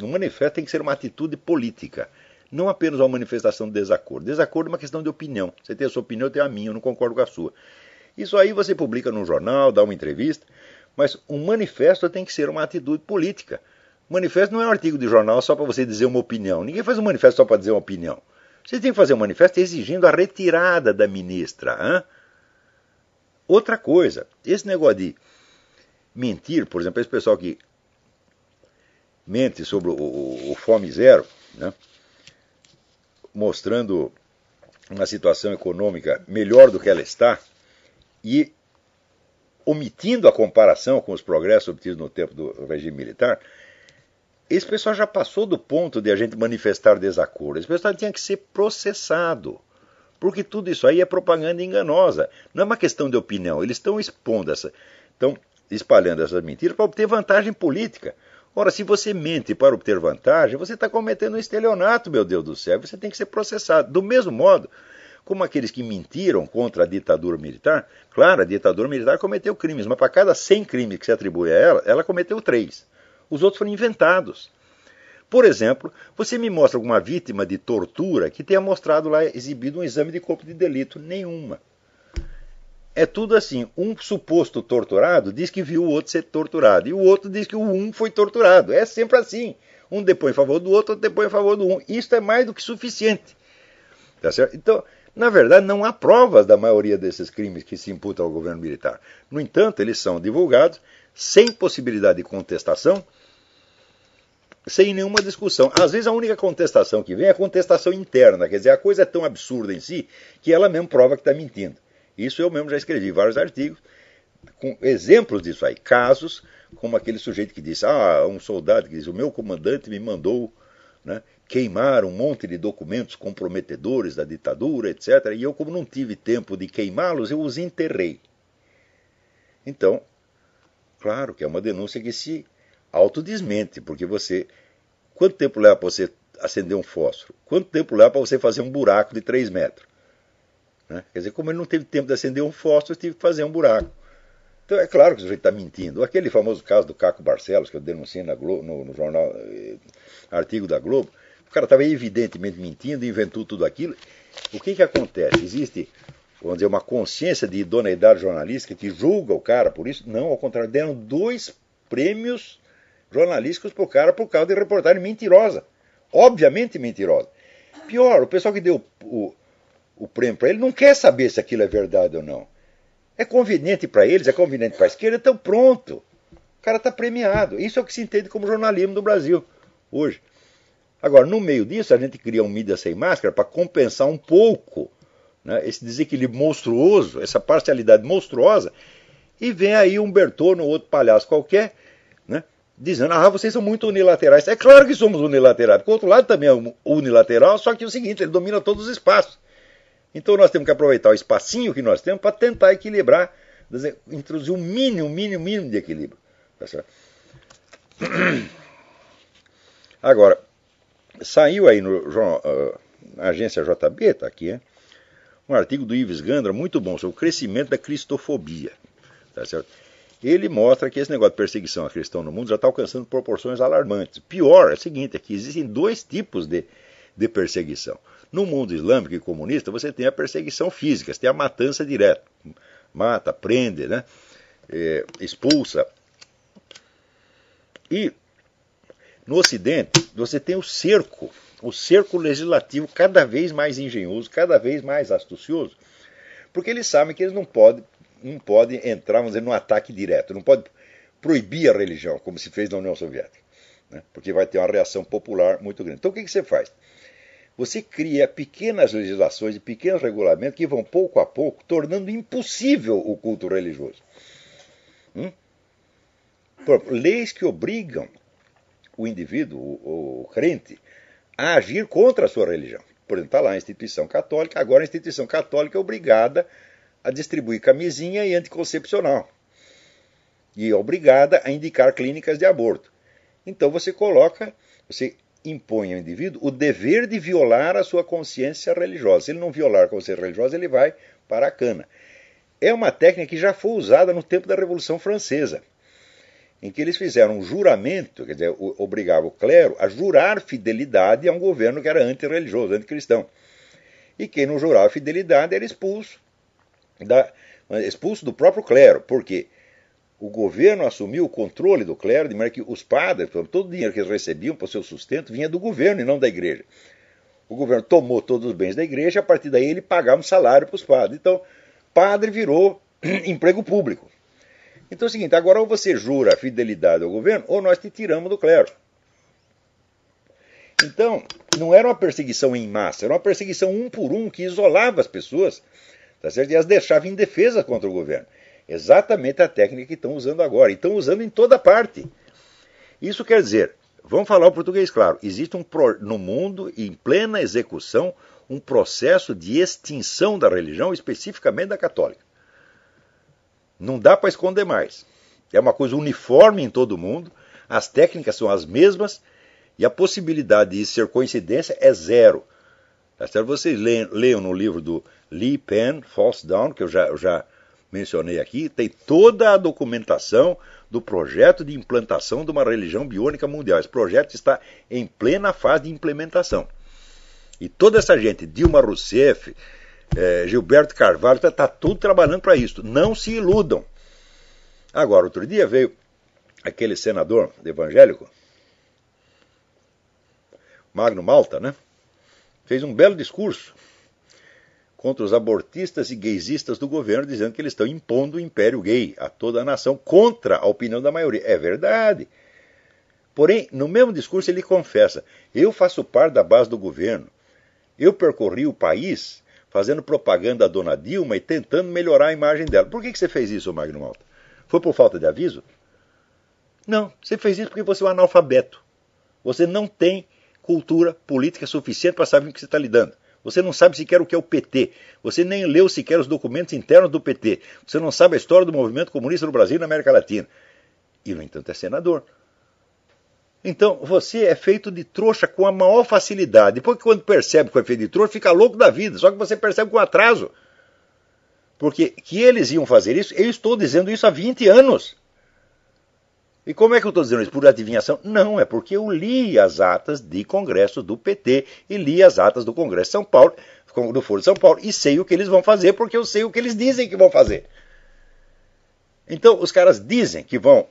Um manifesto tem que ser uma atitude política, não apenas uma manifestação de desacordo. Desacordo é uma questão de opinião. Você tem a sua opinião, eu tenho a minha, eu não concordo com a sua. Isso aí você publica num jornal, dá uma entrevista, mas um manifesto tem que ser uma atitude política. Manifesto não é um artigo de jornal só para você dizer uma opinião. Ninguém faz um manifesto só para dizer uma opinião. Você tem que fazer um manifesto exigindo a retirada da ministra. Hein? Outra coisa, esse negócio de mentir, por exemplo, esse pessoal que mente sobre o Fome Zero, né? Mostrando uma situação econômica melhor do que ela está e omitindo a comparação com os progressos obtidos no tempo do regime militar. Esse pessoal já passou do ponto de a gente manifestar desacordo. Esse pessoal tinha que ser processado. Porque tudo isso aí é propaganda enganosa. Não é uma questão de opinião. Eles estão estão espalhando essas mentiras para obter vantagem política. Ora, se você mente para obter vantagem, você está cometendo um estelionato, meu Deus do céu. Você tem que ser processado. Do mesmo modo, como aqueles que mentiram contra a ditadura militar. Claro, a ditadura militar cometeu crimes, mas para cada 100 crimes que se atribui a ela, ela cometeu 3. Os outros foram inventados. Por exemplo, você me mostra alguma vítima de tortura que tenha mostrado lá, exibido um exame de corpo de delito. Nenhuma. É tudo assim. Um suposto torturado diz que viu o outro ser torturado. E o outro diz que o um foi torturado. É sempre assim. Um depõe em favor do outro depõe em favor do um. Isso é mais do que suficiente. Tá certo? Então, na verdade, não há provas da maioria desses crimes que se imputam ao governo militar. No entanto, eles são divulgados sem possibilidade de contestação, sem nenhuma discussão. Às vezes a única contestação que vem é a contestação interna, quer dizer, a coisa é tão absurda em si que ela mesmo prova que está mentindo. Isso eu mesmo já escrevi vários artigos com exemplos disso aí, casos como aquele sujeito que disse, um soldado que diz, o meu comandante me mandou, né, queimar um monte de documentos comprometedores da ditadura, etc. E eu, como não tive tempo de queimá-los, eu os enterrei. Então, claro que é uma denúncia que se autodesmente, porque você... Quanto tempo leva para você acender um fósforo? Quanto tempo leva para você fazer um buraco de 3 metros? Né? Quer dizer, como ele não teve tempo de acender um fósforo, tive que fazer um buraco. Então é claro que o sujeito está mentindo. Aquele famoso caso do Caco Barcelos, que eu denunciei na Globo, no jornal, artigo da Globo, o cara estava evidentemente mentindo, inventou tudo aquilo. O que acontece? Existe, vamos dizer, uma consciência de idoneidade jornalística que julga o cara por isso? Não, ao contrário, deram 2 prêmios jornalísticos para o cara por causa de reportagem mentirosa. Obviamente mentirosa. Pior, o pessoal que deu o prêmio para ele não quer saber se aquilo é verdade ou não. É conveniente para eles, é conveniente para a esquerda, então pronto. O cara está premiado. Isso é o que se entende como jornalismo do Brasil hoje. Agora, no meio disso, a gente cria um mídia sem máscara para compensar um pouco, né, esse desequilíbrio monstruoso, essa parcialidade monstruosa, e vem aí um Bertone ou outro palhaço qualquer, né, dizendo, vocês são muito unilaterais. É claro que somos unilaterais, porque o outro lado também é unilateral, só que é o seguinte, ele domina todos os espaços. Então nós temos que aproveitar o espacinho que nós temos para tentar equilibrar, introduzir um mínimo de equilíbrio. Tá certo? Agora, saiu aí na agência JB, está aqui, um artigo do Ives Gandra muito bom sobre o crescimento da cristofobia. Tá certo? Ele mostra que esse negócio de perseguição a cristão no mundo já está alcançando proporções alarmantes. Pior é o seguinte, é que existem dois tipos de perseguição. No mundo islâmico e comunista, você tem a perseguição física, você tem a matança direta. Mata, prende, né? Expulsa. E no Ocidente, você tem o cerco legislativo cada vez mais engenhoso, cada vez mais astucioso, porque eles sabem que eles não podem entrar, vamos dizer, num ataque direto, não pode proibir a religião, como se fez na União Soviética, né? Porque vai ter uma reação popular muito grande. Então o que você faz? Você cria pequenas legislações e pequenos regulamentos que vão pouco a pouco tornando impossível o culto religioso. Leis que obrigam o indivíduo, o crente, a agir contra a sua religião. Por exemplo, está lá a instituição católica, agora a instituição católica é obrigada a distribuir camisinha e anticoncepcional. E é obrigada a indicar clínicas de aborto. Então você impõe ao indivíduo o dever de violar a sua consciência religiosa. Se ele não violar a consciência religiosa, ele vai para a cana. É uma técnica que já foi usada no tempo da Revolução Francesa, em que eles fizeram um juramento, quer dizer, obrigava o clero a jurar fidelidade a um governo que era antirreligioso, anticristão. E quem não jurava fidelidade era expulso do próprio clero. Por quê? O governo assumiu o controle do clero, de maneira que os padres, todo o dinheiro que eles recebiam para o seu sustento, vinha do governo e não da igreja. O governo tomou todos os bens da igreja, a partir daí ele pagava um salário para os padres. Então, padre virou emprego público. Então é o seguinte, agora ou você jura fidelidade ao governo, ou nós te tiramos do clero. Então, não era uma perseguição em massa, era uma perseguição um por um, que isolava as pessoas, tá certo? E as deixava indefesas contra o governo. Exatamente a técnica que estão usando agora, e estão usando em toda parte. Isso quer dizer, vamos falar o português claro, existe no mundo, em plena execução, um processo de extinção da religião, especificamente da católica. Não dá para esconder mais. É uma coisa uniforme em todo mundo, as técnicas são as mesmas e a possibilidade de isso ser coincidência é zero. Tá certo? Vocês leiam no livro do Lee Penn, False Dawn, que eu já mencionei aqui, tem toda a documentação do projeto de implantação de uma religião biônica mundial. Esse projeto está em plena fase de implementação. E toda essa gente, Dilma Rousseff, Gilberto Carvalho, está tudo trabalhando para isso. Não se iludam. Agora, outro dia veio aquele senador evangélico, Magno Malta, né? Fez um belo discurso contra os abortistas e gaysistas do governo, dizendo que eles estão impondo o império gay a toda a nação, contra a opinião da maioria. É verdade. Porém, no mesmo discurso ele confessa, eu faço parte da base do governo. Eu percorri o país fazendo propaganda à dona Dilma e tentando melhorar a imagem dela. Por que você fez isso, Magno Malta? Foi por falta de aviso? Não, você fez isso porque você é um analfabeto. Você não tem cultura política suficiente para saber com o que você está lidando. Você não sabe sequer o que é o PT. Você nem leu sequer os documentos internos do PT. Você não sabe a história do movimento comunista no Brasil e na América Latina. E, no entanto, é senador. Então, você é feito de trouxa com a maior facilidade. Depois que quando percebe que é feito de trouxa, fica louco da vida. Só que você percebe com atraso. Porque que eles iam fazer isso, eu estou dizendo isso há 20 anos. E como é que eu estou dizendo isso? Por adivinhação? Não, é porque eu li as atas de congresso do PT e li as atas do Congresso de São Paulo, do Foro de São Paulo, e sei o que eles vão fazer porque eu sei o que eles dizem que vão fazer. Então, os caras dizem que vão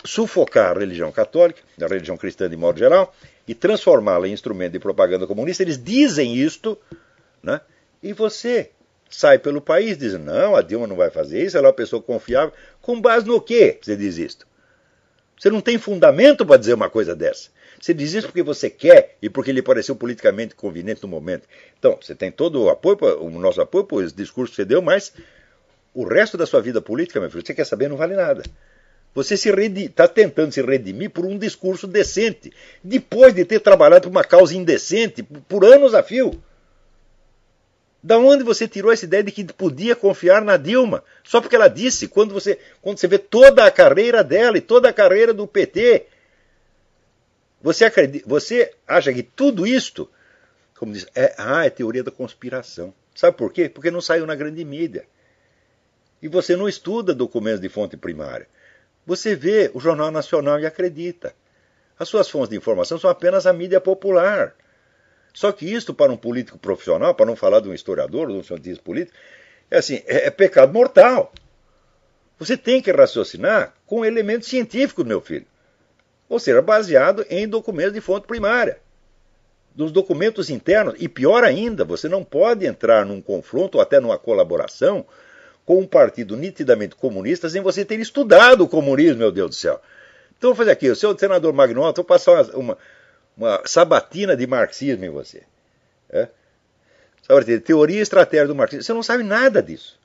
sufocar a religião católica, a religião cristã de modo geral, e transformá-la em instrumento de propaganda comunista. Eles dizem isto, né? E você sai pelo país dizendo, não, a Dilma não vai fazer isso, ela é uma pessoa confiável. Com base no quê você diz isto? Você não tem fundamento para dizer uma coisa dessa. Você diz isso porque você quer e porque lhe pareceu politicamente conveniente no momento. Então, você tem todo o apoio, o nosso apoio por esse discurso que você deu, mas o resto da sua vida política, meu filho, você quer saber, não vale nada. Você está tentando se redimir por um discurso decente, depois de ter trabalhado por uma causa indecente por anos a fio. Da onde você tirou essa ideia de que podia confiar na Dilma? Só porque ela disse, quando você vê toda a carreira dela e toda a carreira do PT, Você acha que tudo isto, como diz, é teoria da conspiração. Sabe por quê? Porque não saiu na grande mídia. E você não estuda documentos de fonte primária. Você vê o Jornal Nacional e acredita. As suas fontes de informação são apenas a mídia popular. Só que isto, para um político profissional, para não falar de um historiador ou de um cientista político, é pecado mortal. Você tem que raciocinar com elementos científicos, meu filho. Ou seja, baseado em documentos de fonte primária. Dos documentos internos. E pior ainda, você não pode entrar num confronto ou até numa colaboração com um partido nitidamente comunista sem você ter estudado o comunismo, meu Deus do céu. Então, vou fazer aqui, o seu senador Magnota, vou passar uma sabatina de marxismo em você. Sabe, teoria e estratégia do marxismo. Você não sabe nada disso.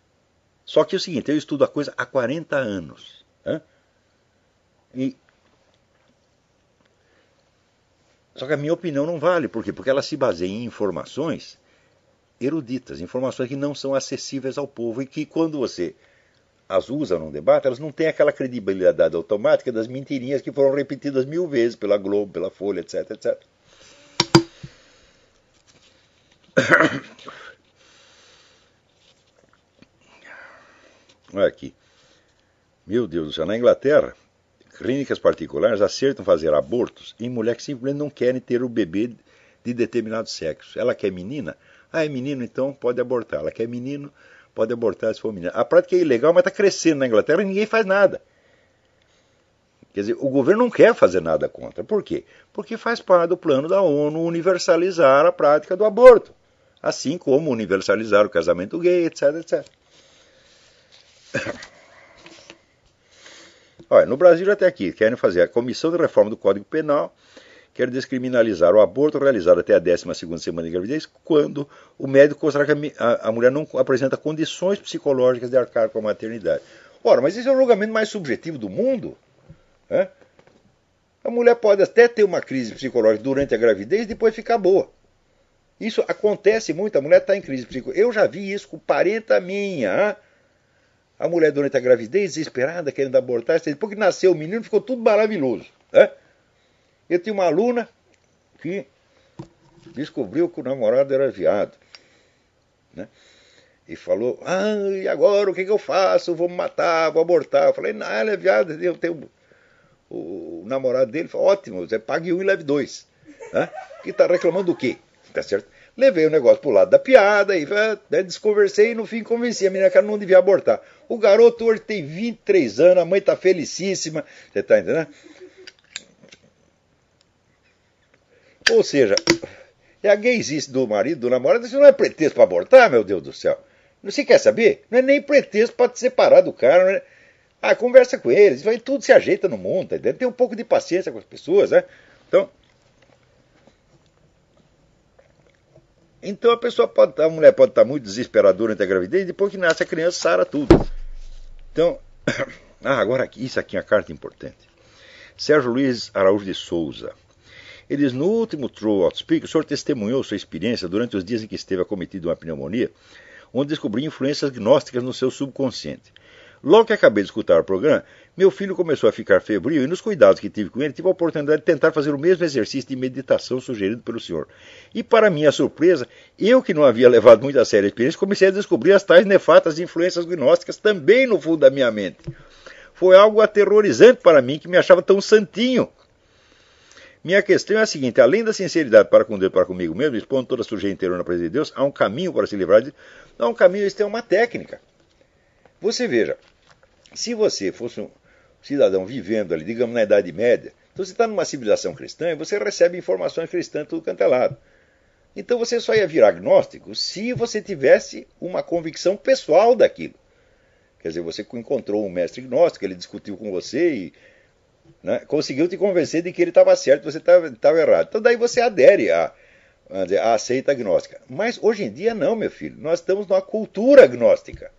Só que é o seguinte, eu estudo a coisa há 40 anos. Só que a minha opinião não vale. Por quê? Porque ela se baseia em informações eruditas, informações que não são acessíveis ao povo e que quando você as usa num debate, elas não têm aquela credibilidade automática das mentirinhas que foram repetidas 1000 vezes pela Globo, pela Folha, etc, etc. Olha aqui. Meu Deus do céu, na Inglaterra, clínicas particulares acertam fazer abortos em mulheres que simplesmente não querem ter o bebê de determinado sexo. Ela quer menina? É menino, então pode abortar. Ela quer menino, pode abortar se for menina. A prática é ilegal, mas está crescendo na Inglaterra e ninguém faz nada. Quer dizer, o governo não quer fazer nada contra. Por quê? Porque faz parte do plano da ONU universalizar a prática do aborto. Assim como universalizar o casamento gay, etc, etc. Olha, no Brasil até aqui, querem fazer a Comissão de Reforma do Código Penal, quer descriminalizar o aborto realizado até a 12ª semana de gravidez, quando o médico considera que a mulher não apresenta condições psicológicas de arcar com a maternidade. Ora, mas esse é o julgamento mais subjetivo do mundo. A mulher pode até ter uma crise psicológica durante a gravidez e depois ficar boa. Isso acontece muito, a mulher está em crise psicológica. Eu já vi isso com parenta minha. A mulher durante a gravidez, desesperada, querendo abortar, depois que nasceu o menino, ficou tudo maravilhoso. Eu tinha uma aluna que descobriu que o namorado era viado. E falou, e agora o que eu faço? Vou me matar, vou abortar. Eu falei, não, ela é viada, eu tenho... O namorado dele falou, ótimo, você pague 1 e leve 2. Que está reclamando do quê? Tá certo? Levei o negócio pro lado da piada e desconversei e no fim convenci a menina que ela não devia abortar. O garoto hoje tem 23 anos, a mãe está felicíssima. Você está entendendo? Ou seja, a gaysice do marido, do namorado, isso não é pretexto para abortar, meu Deus do céu. Você quer saber? Não é nem pretexto para te separar do cara. Não é... conversa com eles, tudo se ajeita no mundo, tá entendendo? Tem um pouco de paciência com as pessoas, Então a mulher pode estar muito desesperada durante a gravidez e depois que nasce a criança sara tudo. Então, agora isso aqui é uma carta importante. Sérgio Luiz Araújo de Souza. Ele diz, no último True Outspeak, o senhor testemunhou sua experiência durante os dias em que esteve acometido de uma pneumonia, onde descobriu influências gnósticas no seu subconsciente. Logo que acabei de escutar o programa, meu filho começou a ficar febril e nos cuidados que tive com ele, tive a oportunidade de tentar fazer o mesmo exercício de meditação sugerido pelo senhor. E para minha surpresa, eu que não havia levado muito a sério a experiência, comecei a descobrir as tais nefastas influências gnósticas também no fundo da minha mente. Foi algo aterrorizante para mim, que me achava tão santinho. Minha questão é a seguinte, além da sinceridade para com Deus e para comigo mesmo, expondo toda a sujeira interior na presença de Deus, há um caminho para se livrar disso. Não há um caminho, isso tem uma técnica. Você veja, se você fosse um cidadão vivendo ali, digamos, na Idade Média, então você está numa civilização cristã e você recebe informações cristãs tudo quanto é lado. Então você só ia virar agnóstico se você tivesse uma convicção pessoal daquilo. Quer dizer, você encontrou um mestre gnóstico, ele discutiu com você e conseguiu te convencer de que ele estava certo, você estava errado. Então daí você adere à seita agnóstica. Mas hoje em dia não, meu filho. Nós estamos numa cultura agnóstica.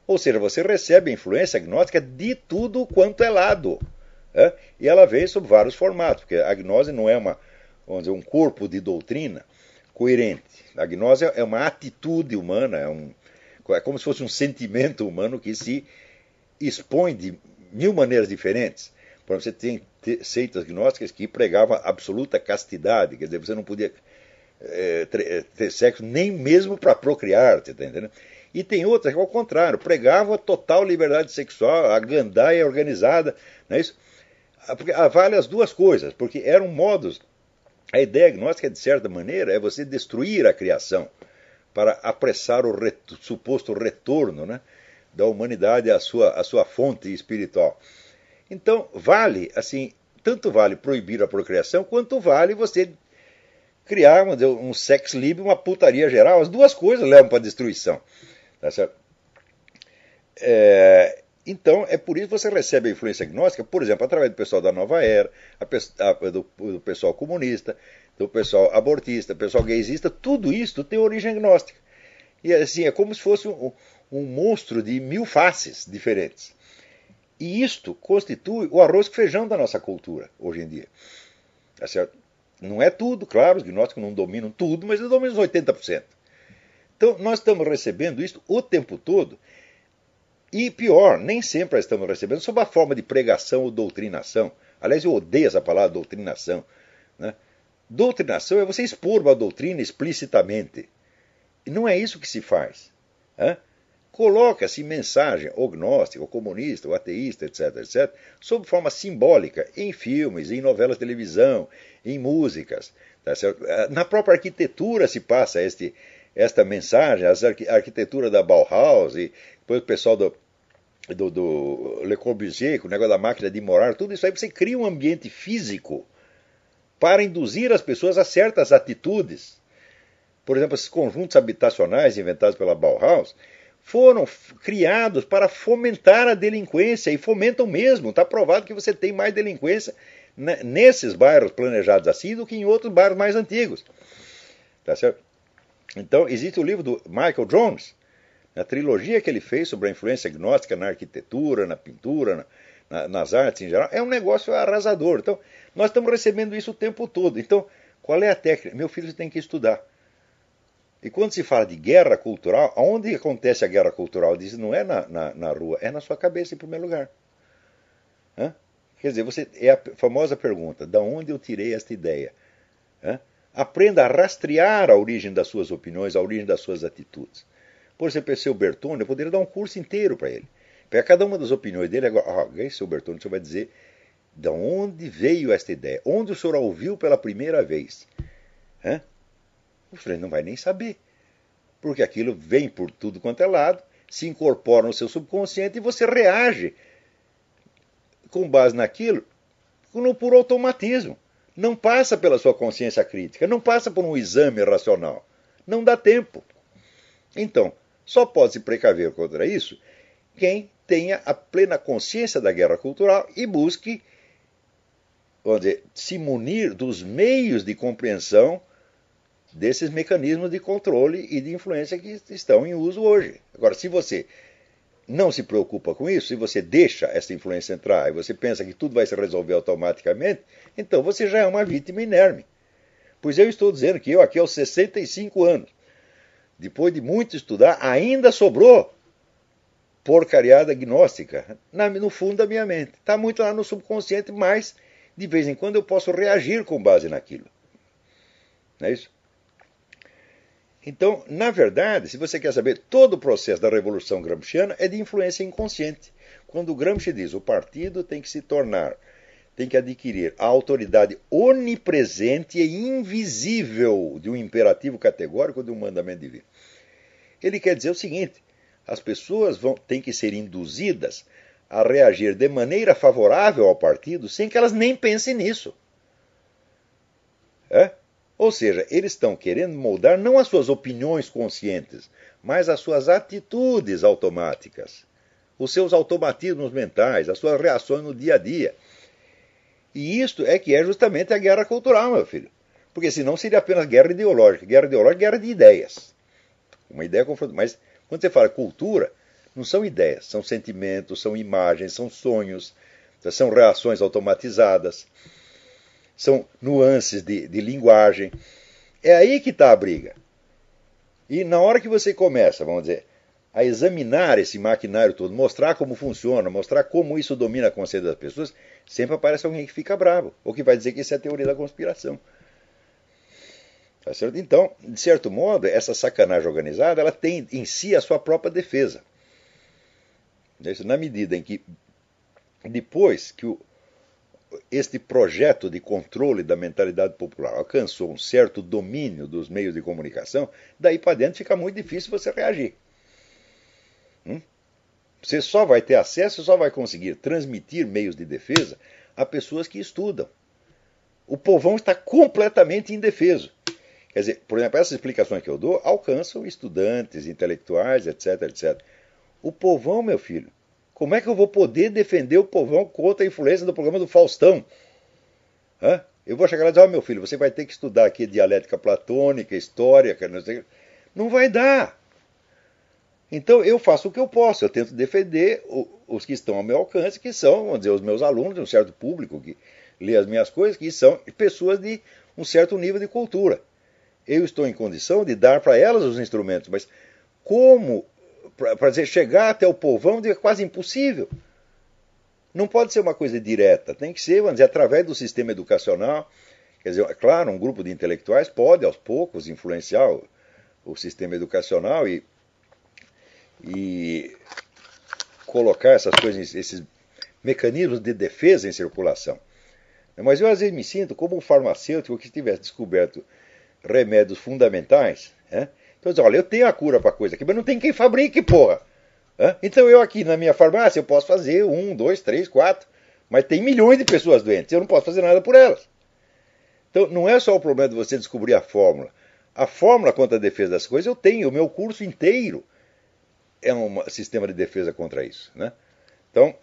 Ou seja, você recebe a influência gnóstica de tudo quanto é lado. E ela vem sob vários formatos, porque a gnose não é um corpo de doutrina coerente. A gnose é uma atitude humana, é como se fosse um sentimento humano que se expõe de 1000 maneiras diferentes. Por exemplo, você tem seitas gnósticas que pregavam absoluta castidade, quer dizer, você não podia ter sexo nem mesmo para procriar, tá entendendo? E tem outras que, ao contrário, pregavam a total liberdade sexual, a gandaia organizada, não é isso? Porque vale as duas coisas, porque eram modos. A ideia gnóstica, de certa maneira, é você destruir a criação para apressar o suposto retorno, né, da humanidade à sua fonte espiritual. Então, vale, assim, tanto vale proibir a procriação, quanto vale você criar um sex lib, uma putaria geral. As duas coisas levam para a destruição. Tá certo? Então, é por isso que você recebe a influência gnóstica, por exemplo, através do pessoal da Nova Era, do pessoal comunista, do pessoal abortista, do pessoal gaysista, tudo isso tem origem gnóstica. E assim, é como se fosse um monstro de 1000 faces diferentes. E isto constitui o arroz com feijão da nossa cultura, hoje em dia. Tá certo? Não é tudo, claro, os gnósticos não dominam tudo, mas eles dominam uns 80%. Então, nós estamos recebendo isso o tempo todo. E pior, nem sempre nós estamos recebendo sob a forma de pregação ou doutrinação. Aliás, eu odeio essa palavra doutrinação. Né? Doutrinação é você expor uma doutrina explicitamente. E não é isso que se faz. Né? Coloca-se mensagem, ou gnóstica, ou comunista, ou ateísta, etc., etc., sob forma simbólica, em filmes, em novelas de televisão, em músicas. Tá certo? Na própria arquitetura se passa esta mensagem, a arquitetura da Bauhaus, e depois o pessoal do Le Corbusier, com o negócio da máquina de morar, tudo isso aí, você cria um ambiente físico para induzir as pessoas a certas atitudes. Por exemplo, esses conjuntos habitacionais inventados pela Bauhaus foram criados para fomentar a delinquência, e fomentam mesmo. Está provado que você tem mais delinquência nesses bairros planejados assim do que em outros bairros mais antigos. Tá certo? Então, existe o livro do Michael Jones, a trilogia que ele fez sobre a influência gnóstica na arquitetura, na pintura, nas artes em geral. É um negócio arrasador. Então, nós estamos recebendo isso o tempo todo. Então, qual é a técnica? Meu filho, você tem que estudar. E quando se fala de guerra cultural, aonde acontece a guerra cultural? Diz, não é na rua, é na sua cabeça em primeiro lugar. Hã? Quer dizer, é a famosa pergunta, de onde eu tirei esta ideia? Hã? Aprenda a rastrear a origem das suas opiniões, a origem das suas atitudes. Por exemplo, esse Bertone, eu poderia dar um curso inteiro para ele. Pegar cada uma das opiniões dele, agora, esse Bertone, o senhor vai dizer de onde veio esta ideia, onde o senhor a ouviu pela primeira vez. Hã? O senhor não vai nem saber, porque aquilo vem por tudo quanto é lado, se incorpora no seu subconsciente e você reage com base naquilo por automatismo. Não passa pela sua consciência crítica, não passa por um exame racional. Não dá tempo. Então, só pode se precaver contra isso quem tenha a plena consciência da guerra cultural e busque, vamos dizer, se munir dos meios de compreensão desses mecanismos de controle e de influência que estão em uso hoje. Agora, se você não se preocupa com isso, se você deixa essa influência entrar e você pensa que tudo vai se resolver automaticamente, então você já é uma vítima inerme. Pois eu estou dizendo que eu aqui aos 65 anos, depois de muito estudar, ainda sobrou porcariada gnóstica no fundo da minha mente. Está muito lá no subconsciente, mas de vez em quando eu posso reagir com base naquilo. Não é isso? Então, na verdade, se você quer saber, todo o processo da Revolução Gramsciana é de influência inconsciente. Quando o Gramsci diz o partido tem que adquirir a autoridade onipresente e invisível de um imperativo categórico de um mandamento divino. Ele quer dizer o seguinte, as pessoas têm que ser induzidas a reagir de maneira favorável ao partido sem que elas nem pensem nisso. Ou seja, eles estão querendo moldar não as suas opiniões conscientes, mas as suas atitudes automáticas, os seus automatismos mentais, as suas reações no dia a dia. E isto é que é justamente a guerra cultural, meu filho. Porque senão seria apenas guerra ideológica. Guerra ideológica é guerra de ideias. Uma ideia confrontada. Mas quando você fala cultura, não são ideias, são sentimentos, são imagens, são sonhos, são reações automatizadas. São nuances de linguagem. É aí que está a briga. E na hora que você começa, vamos dizer, a examinar esse maquinário todo, mostrar como funciona, mostrar como isso domina a consciência das pessoas, sempre aparece alguém que fica bravo, ou que vai dizer que isso é teoria da conspiração. Tá certo? Então, de certo modo, essa sacanagem organizada, ela tem em si a sua própria defesa. Na medida em que, depois que este projeto de controle da mentalidade popular alcançou um certo domínio dos meios de comunicação, daí para dentro fica muito difícil você reagir. Você só vai ter acesso, só vai conseguir transmitir meios de defesa a pessoas que estudam. O povão está completamente indefeso. Quer dizer, por exemplo, essas explicações que eu dou alcançam estudantes, intelectuais, etc, etc. O povão, meu filho, como é que eu vou poder defender o povão contra a influência do programa do Faustão? Eu vou chegar lá e dizer, meu filho, você vai ter que estudar aqui dialética platônica, história, não vai dar. Então eu faço o que eu posso, eu tento defender os que estão ao meu alcance, que são, vamos dizer, os meus alunos, um certo público que lê as minhas coisas, que são pessoas de um certo nível de cultura. Eu estou em condição de dar para elas os instrumentos, mas como, para dizer, chegar até o povão é quase impossível. Não pode ser uma coisa direta, tem que ser, vamos dizer, através do sistema educacional. Quer dizer, é claro, um grupo de intelectuais pode, aos poucos, influenciar o sistema educacional e colocar essas coisas, esses mecanismos de defesa em circulação. Mas eu às vezes me sinto como um farmacêutico que tivesse descoberto remédios fundamentais. Então eu digo, olha, eu tenho a cura para a coisa aqui, mas não tem quem fabrique, porra. Então eu aqui na minha farmácia eu posso fazer 1, 2, 3, 4, mas tem milhões de pessoas doentes, eu não posso fazer nada por elas. Então não é só o problema de você descobrir a fórmula. A fórmula contra a defesa das coisas eu tenho, o meu curso inteiro é um sistema de defesa contra isso. Então,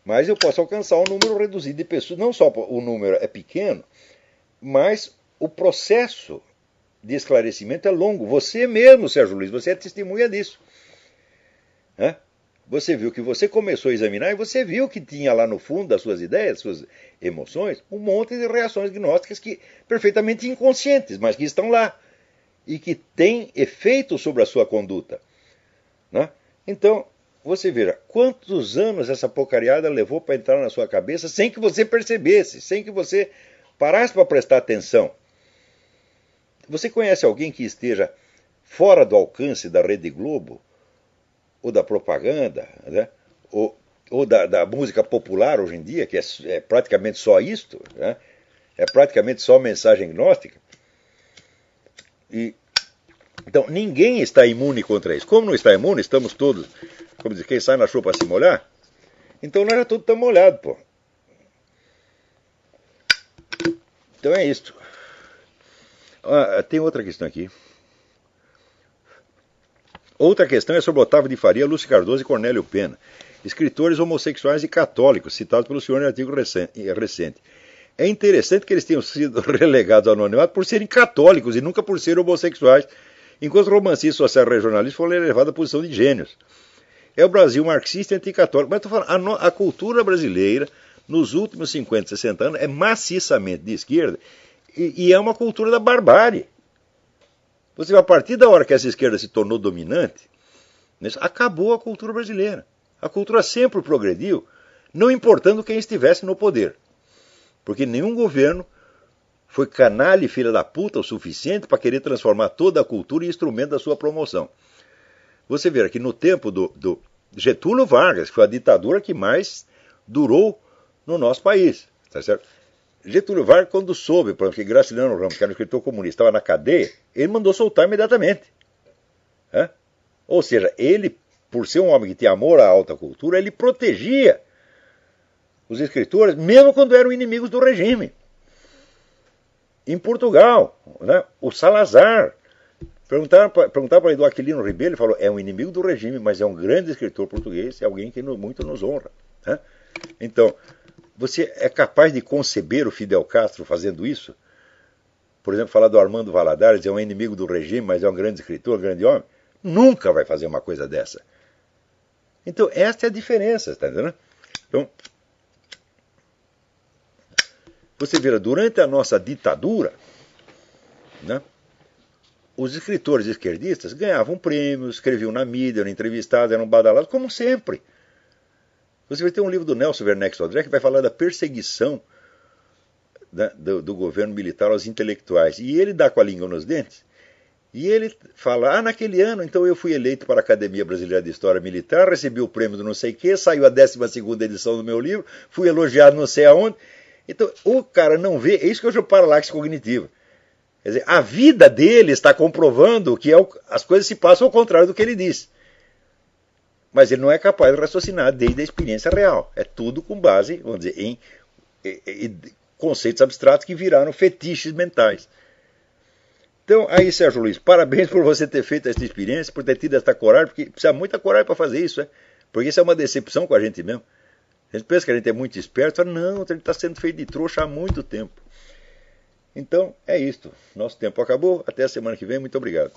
mas eu posso alcançar um número reduzido de pessoas, não só o número é pequeno, mas o processo de esclarecimento é longo. Você mesmo, Sérgio Luiz, você é testemunha disso. Você viu que você começou a examinar e você viu que tinha lá no fundo das suas ideias, das suas emoções, um monte de reações gnósticas perfeitamente inconscientes, mas que estão lá e que têm efeito sobre a sua conduta. Então, você veja, quantos anos essa porcariada levou para entrar na sua cabeça sem que você percebesse, sem que você parasse para prestar atenção. Você conhece alguém que esteja fora do alcance da Rede Globo, ou da propaganda, ou da música popular hoje em dia, que é praticamente só isto, é praticamente só mensagem gnóstica? Então, ninguém está imune contra isso. Como não está imune, estamos todos, como diz, quem sai na chuva para se molhar, então nós já todos estamos molhados, pô. Então é isto. Tem outra questão aqui. Outra questão é sobre Otávio de Faria, Lúcio Cardoso e Cornélio Pena, escritores homossexuais e católicos, citados pelo senhor em artigo recente. É interessante que eles tenham sido relegados ao anonimato por serem católicos e nunca por serem homossexuais, enquanto romancistas sociais regionalistas foram elevados à posição de gênios. É o Brasil marxista e anticatólico. Mas estou falando, a cultura brasileira, nos últimos 50, 60 anos, é maciçamente de esquerda e é uma cultura da barbárie. Você, a partir da hora que essa esquerda se tornou dominante, acabou a cultura brasileira. A cultura sempre progrediu, não importando quem estivesse no poder. Porque nenhum governo foi canalha e filha da puta o suficiente para querer transformar toda a cultura em instrumento da sua promoção. Você vê que no tempo do Getúlio Vargas, que foi a ditadura que mais durou no nosso país, tá certo? Getúlio Vargas, quando soube, por exemplo, que Graciliano Ramos, que era um escritor comunista, estava na cadeia, ele mandou soltar imediatamente. Ou seja, ele, por ser um homem que tinha amor à alta cultura, ele protegia os escritores, mesmo quando eram inimigos do regime. Em Portugal, o Salazar, perguntaram para Eduardo Aquilino Ribeiro, ele falou, é um inimigo do regime, mas é um grande escritor português, é alguém que muito nos honra. Então, você é capaz de conceber o Fidel Castro fazendo isso? Por exemplo, falar do Armando Valladares, é um inimigo do regime, mas é um grande escritor, um grande homem? Nunca vai fazer uma coisa dessa. Então, esta é a diferença, está entendendo? Então, você vê, durante a nossa ditadura, os escritores esquerdistas ganhavam prêmios, escreviam na mídia, eram entrevistados, eram badalados, como sempre. Você vai ter um livro do Nelson Werneck Sodré que vai falar da perseguição do governo militar aos intelectuais. E ele dá com a língua nos dentes. E ele fala, naquele ano, então eu fui eleito para a Academia Brasileira de História Militar, recebi o prêmio do não sei o quê, saiu a 12ª edição do meu livro, fui elogiado não sei aonde. Então, o cara não vê, é isso que eu chamo paralaxe cognitiva. Quer dizer, a vida dele está comprovando que as coisas se passam ao contrário do que ele disse. Mas ele não é capaz de raciocinar desde a experiência real. É tudo com base, vamos dizer, em conceitos abstratos que viraram fetiches mentais. Então, aí, Sérgio Luiz, parabéns por você ter feito essa experiência, por ter tido essa coragem, porque precisa muita coragem para fazer isso, porque isso é uma decepção com a gente mesmo. A gente pensa que a gente é muito esperto, fala, não, ele está sendo feito de trouxa há muito tempo. Então, é isto. Nosso tempo acabou. Até a semana que vem. Muito obrigado.